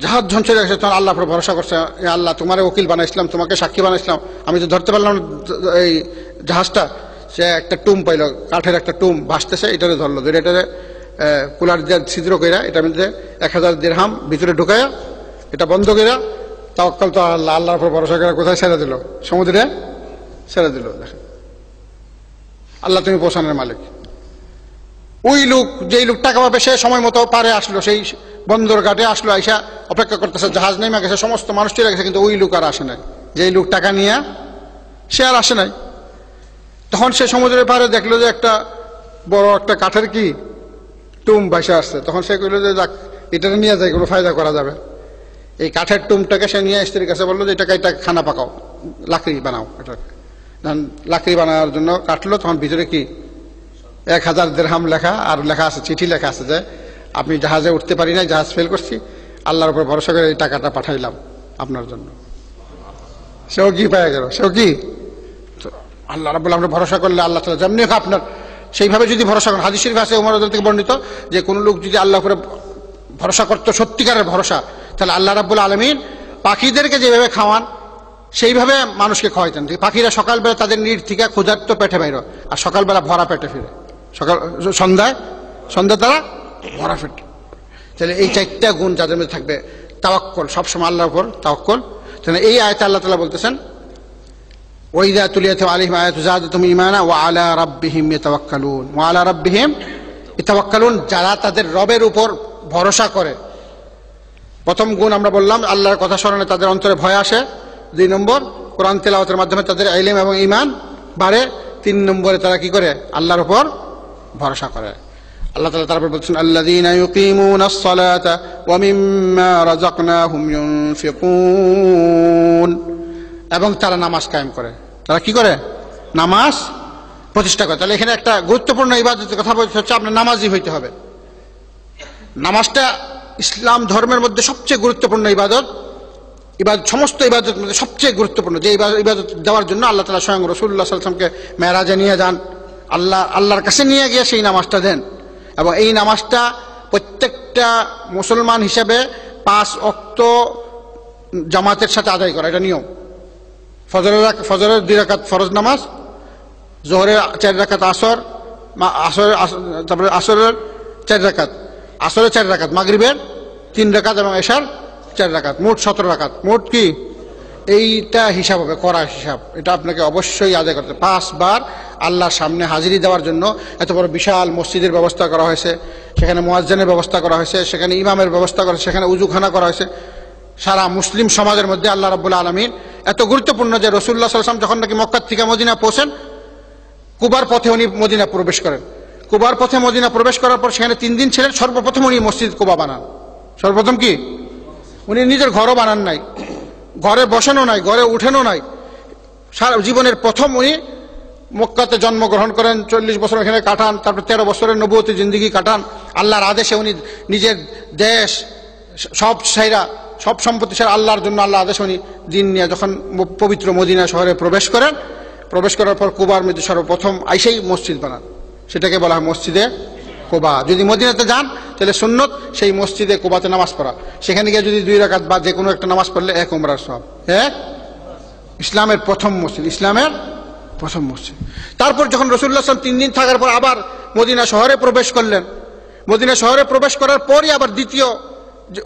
জাহাজ যখন চলে গেছে তখন আল্লাহর উপর ভরসা করছে, আল্লাহ তোমার উকিল বানাইছিলাম, তোমাকে সাক্ষী বানাইছিলাম, আমি তো ধরতে পারলাম এই জাহাজটা। সে একটা টুম পাইল, কাঠের একটা টুম ভাসতেছে, এটারে ধরলো, ধরে এটারে কুলার দিয়ে ছিদ্র কইরা এটার মধ্যে 1000 দিরহাম ভিতরে ঢুকাইয়া এটা বন্ধ কইরা তাওয়াক্কাল তো আল্লাহ, আল্লাহর উপর ভরসা করে কোথায় ছেড়ে দিল? সমুদ্রে ছেড়ে দিল। দেখেন আল্লাহ তুমি পৌঁছানোর মালিক। ওই লোক, যেই লোক টাকা পাবে, সে সময় মতো পারে আসলো, সেই বন্দর ঘাটে আসলো, আইসা অপেক্ষা করতেছে, জাহাজ নেমে গেছে, সমস্ত মানুষ চলে গেছে, কিন্তু ওই লোক আর আসে নাই। যেই লোক টাকা নিয়ে, সে আর আসে নাই। তখন সে সমুদ্রের পাড়ে দেখলো যে একটা বড় একটা কাঠের কি টুম ভাসে আসছে। তখন সে কইল যে যাক, এটা নিয়ে যায়, কোনো ফায়দা করা যাবে। এই কাঠের টুমটাকে সে নিয়ে স্ত্রীর কাছে বললো যে এটাকে খানা পাকাও, লাকড়ি বানাও। এটাকে লাকড়ি বানানোর জন্য কাটলো। তখন ভিতরে কি 1000 দিরহাম লেখা, আর লেখা আছে, চিঠি লেখা আছে যে আপনি জাহাজে উঠতে পারি নাই, জাহাজ ফেল করছি, আল্লাহর উপর ভরসা করে এই টাকাটা পাঠাইলাম আপনার জন্য। সেও কি পাওয়া গেল? সেও কি আল্লাহ রাব্বুল আলামিন ভরসা করলে আল্লাহ তাআলা যেমনি হোক আপনার সেইভাবে যদি ভরসা করেন। হাদিস শরীফে আছে, ওমর রাদিয়াল্লাহু থেকে বর্ণিত, যে কোন লোক যদি আল্লাহর উপরে ভরসা করতো, সত্যিকারের ভরসা, তাহলে আল্লাহ রাব্বুল আলামিন পাখিদেরকে যেভাবে খাওয়ান সেইভাবে মানুষকে খাওয়াইতেন। পাখিরা সকালবেলা তাদের নির থেকে ক্ষুধার্ত পেটে বাইর, আর সকালবেলা ভরা পেটে ফিরে, সন্ধ্যায় তারা ভরা পেটে। তাহলে এই 4টা গুণ যাদের মধ্যে থাকবে, তাওয়াক্কুল, সবসময় আল্লাহর উপর তাওয়াক্কুল। তাহলে এই আয়াতে আল্লাহ তাআলা বলতেছেন, ওয়াইযা তুলিয়াত আলাইহিম আয়াতু যাদাতুহুম ঈমানা ওয়া আলা রাব্বিহিম ইয়াতাওয়াক্কালুন ওয়া আলা রাব্বিহিম ইয়াতাওয়াক্কালুন। যারা তাদের রবের উপর ভরসা করে। প্রথম গুণ আমরা বললাম, আল্লাহর কথা স্মরণে তাদের অন্তরে ভয় আসে। 2 নম্বর, কোরআন তেলাওয়াতের মাধ্যমে তাদের ইলম এবং ঈমান বাড়ে। 3 নম্বরে তারা কি করে? আল্লাহর উপর ভরসা করে। আল্লাহ তাআলা তারপর বলছেন, আল্লাযীনা ইউকিমুনাস সালাতা ওয়া মিম্মা রাযাকনাহুম ইউনফিকুন। এবং তারা নামাজ কায়েম করে। তারা কি করে? নামাজ প্রতিষ্ঠা করে। তাহলে এখানে একটা গুরুত্বপূর্ণ ইবাদতের কথা বলতে হচ্ছে, আপনার নামাজি হইতে হবে। নামাজটা ইসলাম ধর্মের মধ্যে সবচেয়ে গুরুত্বপূর্ণ ইবাদত। সমস্ত ইবাদতের মধ্যে সবচেয়ে গুরুত্বপূর্ণ, যে ইবাদত দেওয়ার জন্য আল্লাহ তাআলা স্বয়ং রাসূলুল্লাহ সাল্লাল্লাহু আলাইহি ওয়াসাল্লামকে মেরাজে নিয়ে যান, আল্লাহর কাছে নিয়ে গিয়ে সেই নামাজটা দেন। এবং এই নামাজটা প্রত্যেকটা মুসলমান হিসেবে 5 ওয়াক্ত জামাতের সাথে আদায় করা, এটা নিয়ম। ফজরের 2 রাকাত ফরজ নামাজ, জোহরের 4 রাকাত, তারপরে আসরের 4 রাকাত, আসরের 4 রাকাত, মাগরিবের 3 রাকাত এবং এশার 4 রাকাত, মোট 17 রাকাত। মোট কি? এইটা হিসাব হবে, করা হিসাব। এটা আপনাকে অবশ্যই আদায় করতে। 5 বার আল্লাহর সামনে হাজিরি দেওয়ার জন্য এত বড় বিশাল মসজিদের ব্যবস্থা করা হয়েছে, সেখানে মুয়াজ্জিনের ব্যবস্থা করা হয়েছে, সেখানে ইমামের ব্যবস্থা করা হয়েছে, সেখানে উযুখানা করা হয়েছে। সারা মুসলিম সমাজের মধ্যে আল্লাহ রাব্বুল আলামিন এত গুরুত্বপূর্ণ যে রাসূলুল্লাহ সাল্লাল্লাহু আলাইহি ওয়াসাল্লাম যখন নাকি মক্কা থেকে মদিনা পৌঁছেন, কুবার পথে উনি মদিনা প্রবেশ করেন। কুবার পথে মদিনা প্রবেশ করার পর সেখানে 3 দিন ছিলেন। সর্বপ্রথম উনি মসজিদ কুবা বানান। সর্বপ্রথম কি? উনি নিজের ঘরও বানান নাই, ঘরে বসানো নাই, ঘরে উঠেনও নাই। সারা জীবনের প্রথম উনি মক্কাতে জন্মগ্রহণ করেন, 40 বছর এখানে কাটান, তারপর 13 বছরের নবুয়তি জিন্দেগি কাটান। আল্লাহর আদেশে উনি নিজের দেশ সব সাইরা, সব সম্পত্তি সারা আল্লাহর জন্য আল্লাহ আদেশে উনি দিন নিয়ে যখন পবিত্র মদিনা শহরে প্রবেশ করেন, প্রবেশ করার পর কুবার মধ্যে সর্বপ্রথম আইসেই মসজিদ বানান। সেটাকে বলা হয় মসজিদে কুবা। যদি মদিনাতে যান তাহলে সুন্নত সেই মসজিদে কুবাতে নামাজ পড়া। সেখানে গিয়ে যদি 2 রাকাত বা যে কোনো একটা নামাজ পড়লে 1 উমরার সওয়াব। ইসলামের প্রথম মসজিদ, ইসলামের প্রথম মসজিদ। তারপর যখন রাসূলুল্লাহ সাল্লাল্লাহু আলাইহি ওয়াসাল্লাম 3 দিন থাকার পর আবার মদিনা শহরে প্রবেশ করলেন, মদিনা শহরে প্রবেশ করার পরই আবার দ্বিতীয়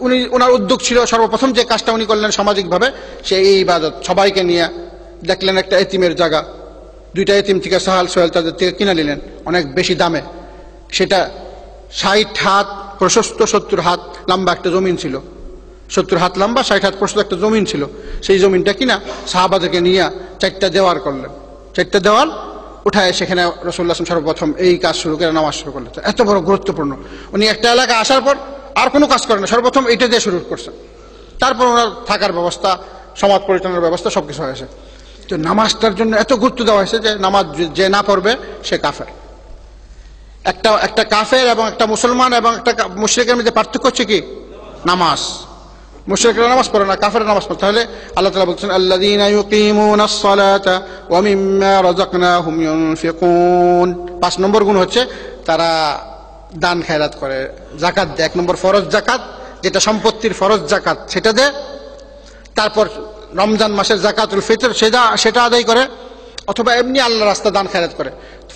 উনি ওনার উদ্যোগ ছিল, সর্বপ্রথম যে কাজটা উনি করলেন সামাজিকভাবে, সেই ইবাদত। সবাইকে নিয়ে দেখলেন একটা এতিমের জায়গা, 2টা এতিম থেকে সাহাল সোহেল তাদের থেকে কিনে নিলেন অনেক বেশি দামে। সেটা 60 হাত প্রশস্ত 70 হাত লম্বা একটা জমিন ছিল, 70 হাত লম্বা 60 হাত প্রশস্ত একটা জমিন ছিল। সেই জমিনটা কিনা সাহাবাদেরকে নিয়ে 4টা দেওয়াল করলেন, 4টা দেওয়াল উঠায় সেখানে রাসূলুল্লাহ সাল্লাল্লাহু আলাইহি ওয়াসাল্লাম সর্বপ্রথম এই কাজ শুরু করে নামাজ শুরু করলেন। এত বড় গুরুত্বপূর্ণ, উনি একটা এলাকায় আসার পর আর কোনো কাজ করেন না, সর্বপ্রথম এটা দিয়ে শুরু করছেন। তারপর ওনার থাকার ব্যবস্থা, সমাজ পরিচালনার ব্যবস্থা সবকিছু হয়েছে। তো নামাজটার জন্য এত গুরুত্ব দেওয়া হয়েছে যে নামাজ যে না পড়বে সে কাফের। একটা কাফের এবং একটা মুসলমান এবং একটা মুশরিকের মধ্যে পার্থক্য হচ্ছে কি? নামাজ। মুশরিকরা নামাজ পড়ে না, কাফেররা নামাজ পড়ে। তাহলে আল্লাহ তাআলা বলছেন আল্লাযীনা ইউকিমুনাস সালাতা ওয়া মিম্মা রাযাকনাহুম ইউনফিকুন। 5 নম্বর গুণ হচ্ছে তারা দান খেরাত করে, যাকাত দেয়। 1 নম্বর ফরজ যাকাত, যেটা সম্পত্তির ফরজ যাকাত সেটা দেয়। তারপর রমজান মাসের যাকাতুল ফিতর সেটা আদায় করে, অথবা এমনি আল্লাহর রাস্তায় দান খেরাত করে।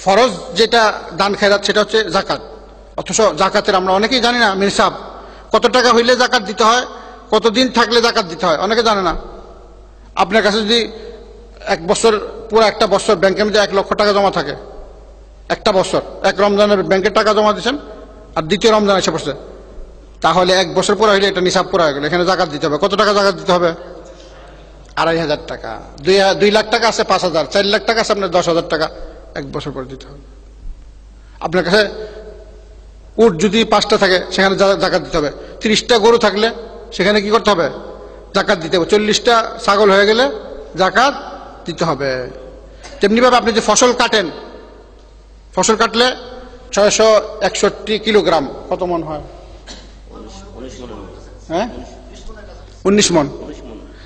ফরজ যেটা দান খেরাত সেটা হচ্ছে যাকাত। অথচ যাকাতের আমরা অনেকেই জানি না নিসাব, কত টাকা হইলে যাকাত দিতে হয়, কতদিন থাকলে যাকাত দিতে হয়, অনেকে জানে না। আপনার কাছে যদি 1 বছর, পুরো একটা বছর ব্যাংকের মধ্যে 1 লক্ষ টাকা জমা থাকে, একটা বছর, 1 রমজানের ব্যাংকের টাকা জমা দিচ্ছেন, আর দ্বিতীয় রমজান এসে পড়ছে, তাহলে 1 বছর পুরো হইলে এটা নিসাব পুরো হয়ে গেল। এখানে যাকাত দিতে হবে। কত টাকা যাকাত দিতে হবে? 2,500 টাকা। 2 লাখ টাকা আছে 5,000, 4 লাখ টাকা আছে আপনার 10,000 টাকা 1 বছর পর দিতে হবে। আপনার কাছে উট যদি 5টা থাকে সেখানে যাকাত দিতে হবে। 30টা গরু থাকলে সেখানে কি করতে হবে? যাকাত দিতে হবে। 40টা ছাগল হয়ে গেলে যাকাত দিতে হবে। তেমনিভাবে আপনি যে ফসল কাটেন, ফসল কাটলে 661 কিলোগ্রাম, কত মন হয়? 19 মন।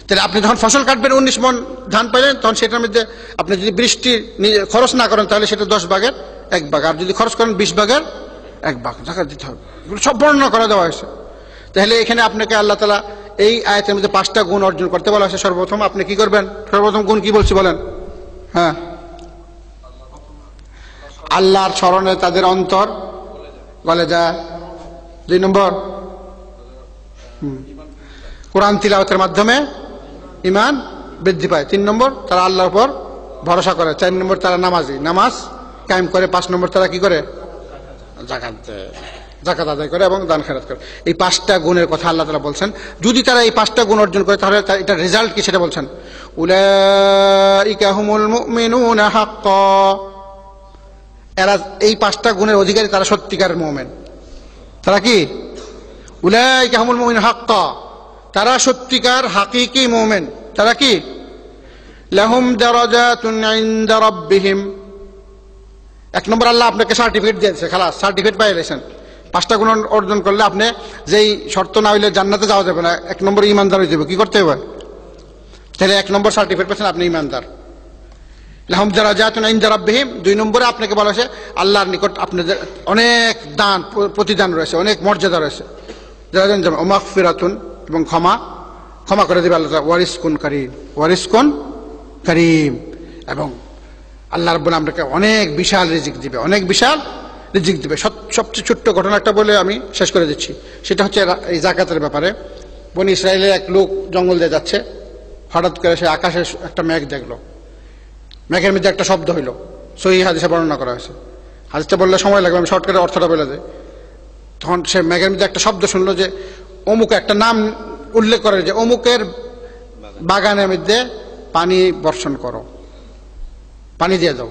তাহলে আপনি যখন ফসল কাটবেন 19 মন ধান পাইলেন, তখন সেটার মধ্যে আপনি যদি বৃষ্টি খরচ না করেন তাহলে সেটা 10 ভাগের 1 ভাগ, আর যদি খরচ করেন 20 ভাগের 1 ভাগ যাকাত দিতে হবে। এগুলো সব বর্ণনা করে দেওয়া হয়েছে। তাহলে এখানে আপনাকে আল্লাহ তাআলা এই আয়াতের মধ্যে 5টা গুণ অর্জন করতে বলা হয়েছে। সর্বপ্রথম আপনি কি করবেন? সর্বপ্রথম গুণ কি বলছি বলেন? হ্যাঁ, আল্লাহর স্মরণে তাদের অন্তর গলে যায়। 2 নম্বর কোরআন তিলাওয়াতের মাধ্যমে ঈমান বৃদ্ধি পায়। 3 নম্বর তারা আল্লাহর উপর ভরসা করে। 4 নম্বর তারা নামাজি, নামাজ কায়েম করে। 5 নম্বর তারা কি করে? যাকাত আদায় করে এবং দান খেরাত করে। এই 5টা গুণের কথা আল্লাহ তাআলা বলছেন। যদি তারা এই 5টা গুণ অর্জন করে তাহলে এটা রেজাল্ট কি সেটা বলছেন। উলাইকা হুমুল মুমিনুনা হাক্কা। এরা এই 5টা গুণের অধিকারী, তারা সত্যিকারের মুমিন। তারা কি? উলাইকা হুমুল মুমিনুনা হাক্কা, তারা সত্যিকার হাকিকি মুমিন। তারা কি? লাহুম দারাজাতুন ইনদা রাব্বিহিম। 1 নম্বর আল্লাহ আপনাকে সার্টিফিকেট দিয়েছে, খালাস সার্টিফিকেট পেয়ে গেছেন। 5টা গুণ অর্জন করলে আপনি যেই শর্ত না হইলে জান্নাতে যাওয়া যাবে না, 1 নম্বর ইমানদার হয়ে যাবে। কি করতে হবে? তাহলে 1 নম্বর সার্টিফিকেট পেয়েছেন, আপনি ইমানদার। লাহুম দারাজাতুন ইনদা রাব্বিহিম। 2 নম্বরে আপনাকে বলা হয়েছে আল্লাহর নিকট আপনাদের অনেক দান প্রতিদান রয়েছে, অনেক মর্যাদা রয়েছে। মাগফিরাতুন, এবং ক্ষমা করে দেবে আল্লাহ। ওয়ারিজকুন কারীম, ওয়ারিজকুন কারীম, এবং আল্লাহ রাব্বুল আপনাকে অনেক বিশাল রিজিক দিবে, অনেক বিশাল রিজিক দিবে। সবচেয়ে ছোট্ট ঘটনা একটা বলে আমি শেষ করে দিচ্ছি। সেটা হচ্ছে এই যাকাতের ব্যাপারে। বনি ইসরায়েলের এক লোক জঙ্গল দিয়ে যাচ্ছে, হঠাৎ করে সে আকাশে একটা মেঘ দেখলো। মেঘের মধ্যে একটা শব্দ হইল, সহিহ হাদিসে বর্ণনা করা হয়েছে। হাদিসটা বললে সময় লাগবে, আমি শর্টকাটে অর্থটা বলে দেয়। তখন সে মেঘের মধ্যে একটা শব্দ শুনলো যে অমুক, একটা নাম উল্লেখ করে যে অমুকের বাগানের মধ্যে পানি বর্ষণ করো, পানি দিয়ে দাও।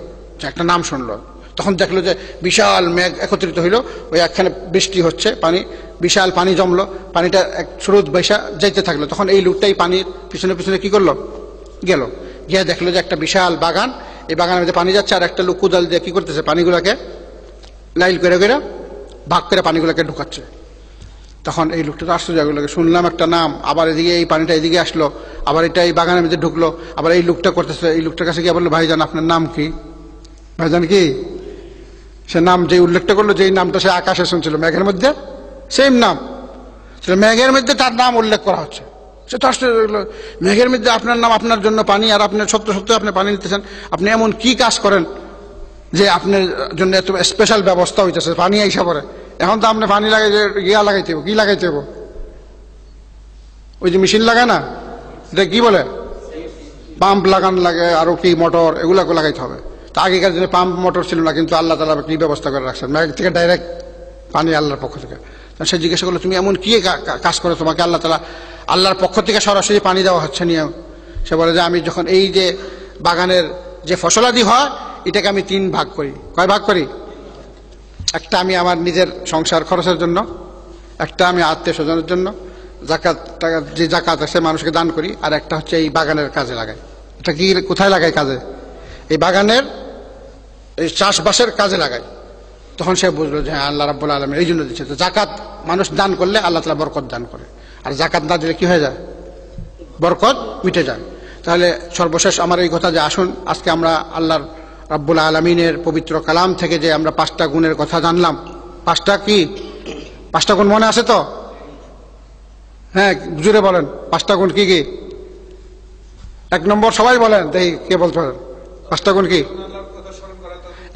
একটা নাম শুনলো, তখন দেখলো যে বিশাল মেঘ একত্রিত হইল, ওই একখানে বৃষ্টি হচ্ছে, পানি বিশাল পানি জমলো, পানিটা এক স্রোত বৈশা যাইতে থাকলো। তখন এই লোকটাই পানির পিছনে পিছনে কি করলো? গেল, গিয়ে দেখলো যে একটা বিশাল বাগান, এই বাগানের মধ্যে পানি যাচ্ছে, আর একটা লোক কোদাল দিয়ে কি করতেছে? পানিগুলাকে লাইল করে করে ভাগ করে পানিগুলোকে ঢুকাচ্ছে। তখন এই লোকটা তো আশ্চর্য লাগে, শুনলাম একটা নাম, আবার এদিকে এই পানিটা এদিকে আসলো, আবার এটা এই বাগানের মধ্যে ঢুকলো, আবার এই লোকটা করতেছে। এই লোকটার কাছে গিয়ে বললো, ভাইজান আপনার নাম কি? ভাইজান কি? সে নাম যে উল্লেখটা করলো, যেই নামটা সে আকাশে শুনছিল মেঘের মধ্যে, সেম নাম, মেঘের মধ্যে তার নাম উল্লেখ করা হচ্ছে। সে তো আশ্চর্য হলো, মেঘের মধ্যে আপনার নাম, আপনার জন্য পানি, আর আপনার সত্য সত্য আপনি পানি নিতেছেন, আপনি এমন কি কাজ করেন যে আপনার জন্য এত স্পেশাল ব্যবস্থা হইতেছে পানি আইসা পরে? এখন তো আপনি পানি লাগাই গিয়া লাগাইতে হবে, কি লাগাইতে হবে? ওই যে মেশিন লাগায় না, এটা কি বলে, পাম্প লাগান লাগে, আরো কি মোটর, এগুলাকে লাগাইতে হবে। তা আগেকার দিনে পাম্প মোটর ছিল না, কিন্তু আল্লাহ তাআলা কি ব্যবস্থা করে রাখছেন, মেঘ থেকে ডাইরেক্ট পানি আল্লাহর পক্ষ থেকে। সে জিজ্ঞাসা করলো, তুমি এমন কি কাজ করো, তোমাকে আল্লাহ তাআলা আল্লাহর পক্ষ থেকে সরাসরি পানি দেওয়া হচ্ছে নিয়ে? সে বলে যে আমি যখন এই যে বাগানের যে ফসলাদি হয় এটাকে আমি 3 ভাগ করি। কয় ভাগ করি? একটা আমি আমার নিজের সংসার খরচের জন্য, একটা আমি আত্মীয় স্বজনের জন্য জাকাত টাকা, যে জাকাত আছে মানুষকে দান করি, আর একটা হচ্ছে এই বাগানের কাজে লাগাই। এটা কি কোথায় লাগাই কাজে? এই বাগানের এই চাষবাসের কাজে লাগাই। তখন সে বুঝলো যে হ্যাঁ, আল্লাহ রাব্বুল আলামিন এই জন্য দিচ্ছে। তো জাকাত মানুষ দান করলে আল্লাহ তাআলা বরকত দান করে, আর জাকাত না দিলে কি হয়ে যায়? বরকত মিটে যায়। তাহলে সর্বশেষ আমার এই কথা যে আসুন আজকে আমরা আল্লাহর রাব্বুল আলামিনের পবিত্র কালাম থেকে যে আমরা 5টা গুণের কথা জানলাম। 5টা কি? 5টা গুণ মনে আছে তো? হ্যাঁ, জুড়ে বলেন 5টা গুণ কি কি? 1 নম্বর সবাই বলেন, দেখি কে বলতে পারেন। 5টা গুণ কি?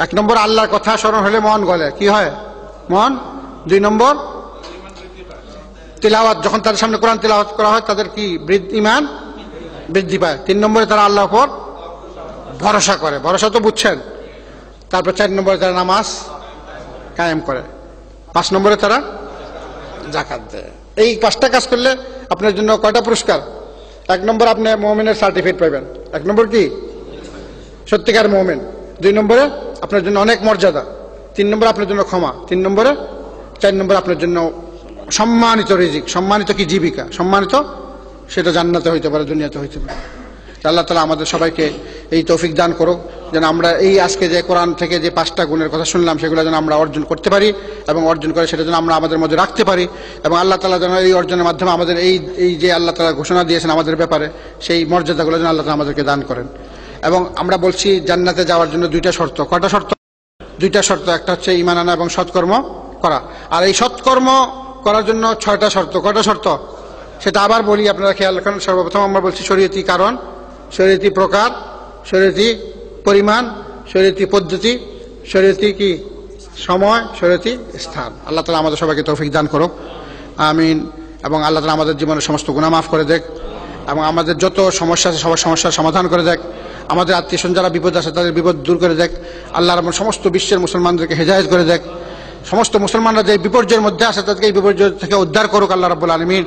1 নম্বর আল্লাহর কথা স্মরণ হলে মন গলে, কি হয়? মন। 2 নম্বর তিলাওয়াত, যখন তাদের সামনে কোরআন তিলাওয়াত করা হয় তাদের কি ঈমান বৃদ্ধি পায়। 3 নম্বরে তারা আল্লাহর উপর ভরসা করে, ভরসা তো বুঝছেন। তারপর 4 নম্বরে তারা নামাজ কায়েম করে। 5 নম্বরে তারা জাকাত দেয়। এই 5টা কাজ করলে আপনার জন্য কয়টা পুরস্কার? 1 নম্বর আপনি মুমিনের সার্টিফিকেট পাবেন। 1 নম্বর কি? সত্যিকার মুমিন। 2 নম্বরে আপনার জন্য অনেক মর্যাদা। 3 নম্বরে আপনার জন্য ক্ষমা। 3 নম্বরে 4 নম্বরে আপনার জন্য সম্মানিত রিজিক। সম্মানিত কি? জীবিকা। সম্মানিত সেটা জান্নাতে হইতে পারে, দুনিয়াতে হইতে পারে। আল্লাহ তাআলা আমাদের সবাইকে এই তৌফিক দান করুক, যেন আমরা এই আজকে যে কোরআন থেকে যে 5টা গুণের কথা শুনলাম সেগুলো যেন আমরা অর্জন করতে পারি, এবং অর্জন করে সেটা যেন আমরা আমাদের মধ্যে রাখতে পারি, এবং আল্লাহ তাআলা যেন এই অর্জনের মাধ্যমে আমাদের এই যে আল্লাহ তাআলা ঘোষণা দিয়েছেন আমাদের ব্যাপারে সেই মর্যাদাগুলো যেন আল্লাহ তাআলা আমাদেরকে দান করেন। এবং আমরা বলছি জান্নাতে যাওয়ার জন্য 2টা শর্ত। কয়টা শর্ত? 2টা শর্ত। একটা হচ্ছে ঈমান আনা এবং সৎকর্ম করা, আর এই সৎকর্ম করার জন্য 6টা শর্ত। কয়টা শর্ত? সেটা আবার বলি, আপনারা খেয়াল রাখেন। সর্বপ্রথম আমরা বলছি শরীয়তি কারণ, শরীয়তি প্রকার, শরীয়তি পরিমাণ, শরীয়তি পদ্ধতি, শরীয়তি কি সময়, শরীয়তি স্থান। আল্লাহ তাআলা আমাদের সবাইকে তৌফিক দান করুক, আমিন। এবং আল্লাহ তাআলা আমাদের জীবনের সমস্ত গুনাহ মাফ করে দেখ, এবং আমাদের যত সমস্যা আছে সবার সমস্যার সমাধান করে দেখ। আমাদের আত্মীয়স্বজন যারা বিপদ আছে তাদের বিপদ দূর করে দেখ। আল্লাহর সমস্ত বিশ্বের মুসলমানদেরকে হেদায়েত করে দেখ। সমস্ত মুসলমানরা যে বিপর্যয়ের মধ্যে আছে তাদেরকে এই বিপর্যয় থেকে উদ্ধার করুক আল্লাহ রাব্বুল আলামিন,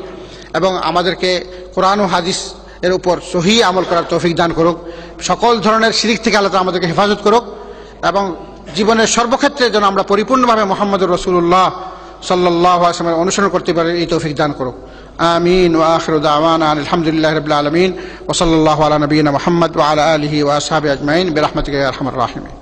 এবং আমাদেরকে কোরআন ও হাদিস এর উপর সহি আমল করার তৌফিক দান করুক। সকল ধরনের শিরক থেকে আল্লাহ তাআলা আমাদেরকে হেফাজত করুক, এবং জীবনের সর্বক্ষেত্রে যেন আমরা পরিপূর্ণভাবে মুহাম্মদুর রাসূলুল্লাহ সাল্লাল্লাহু আলাইহি ওয়াসাল্লাম অনুসরণ করতে পারি, এই তৌফিক দান করুক। আমিন। ওয়া আখিরু দাওয়ানা আলহামদুলিল্লাহি রাব্বিল আলামিন ওয়া সাল্লাল্লাহু আলা নবিয়িনা মুহাম্মদ ওয়া আলা আলিহি ওয়া আসহাবিহি আজমাইন বিরহমাতিকা ইয়া আরহামার রাহিমিন।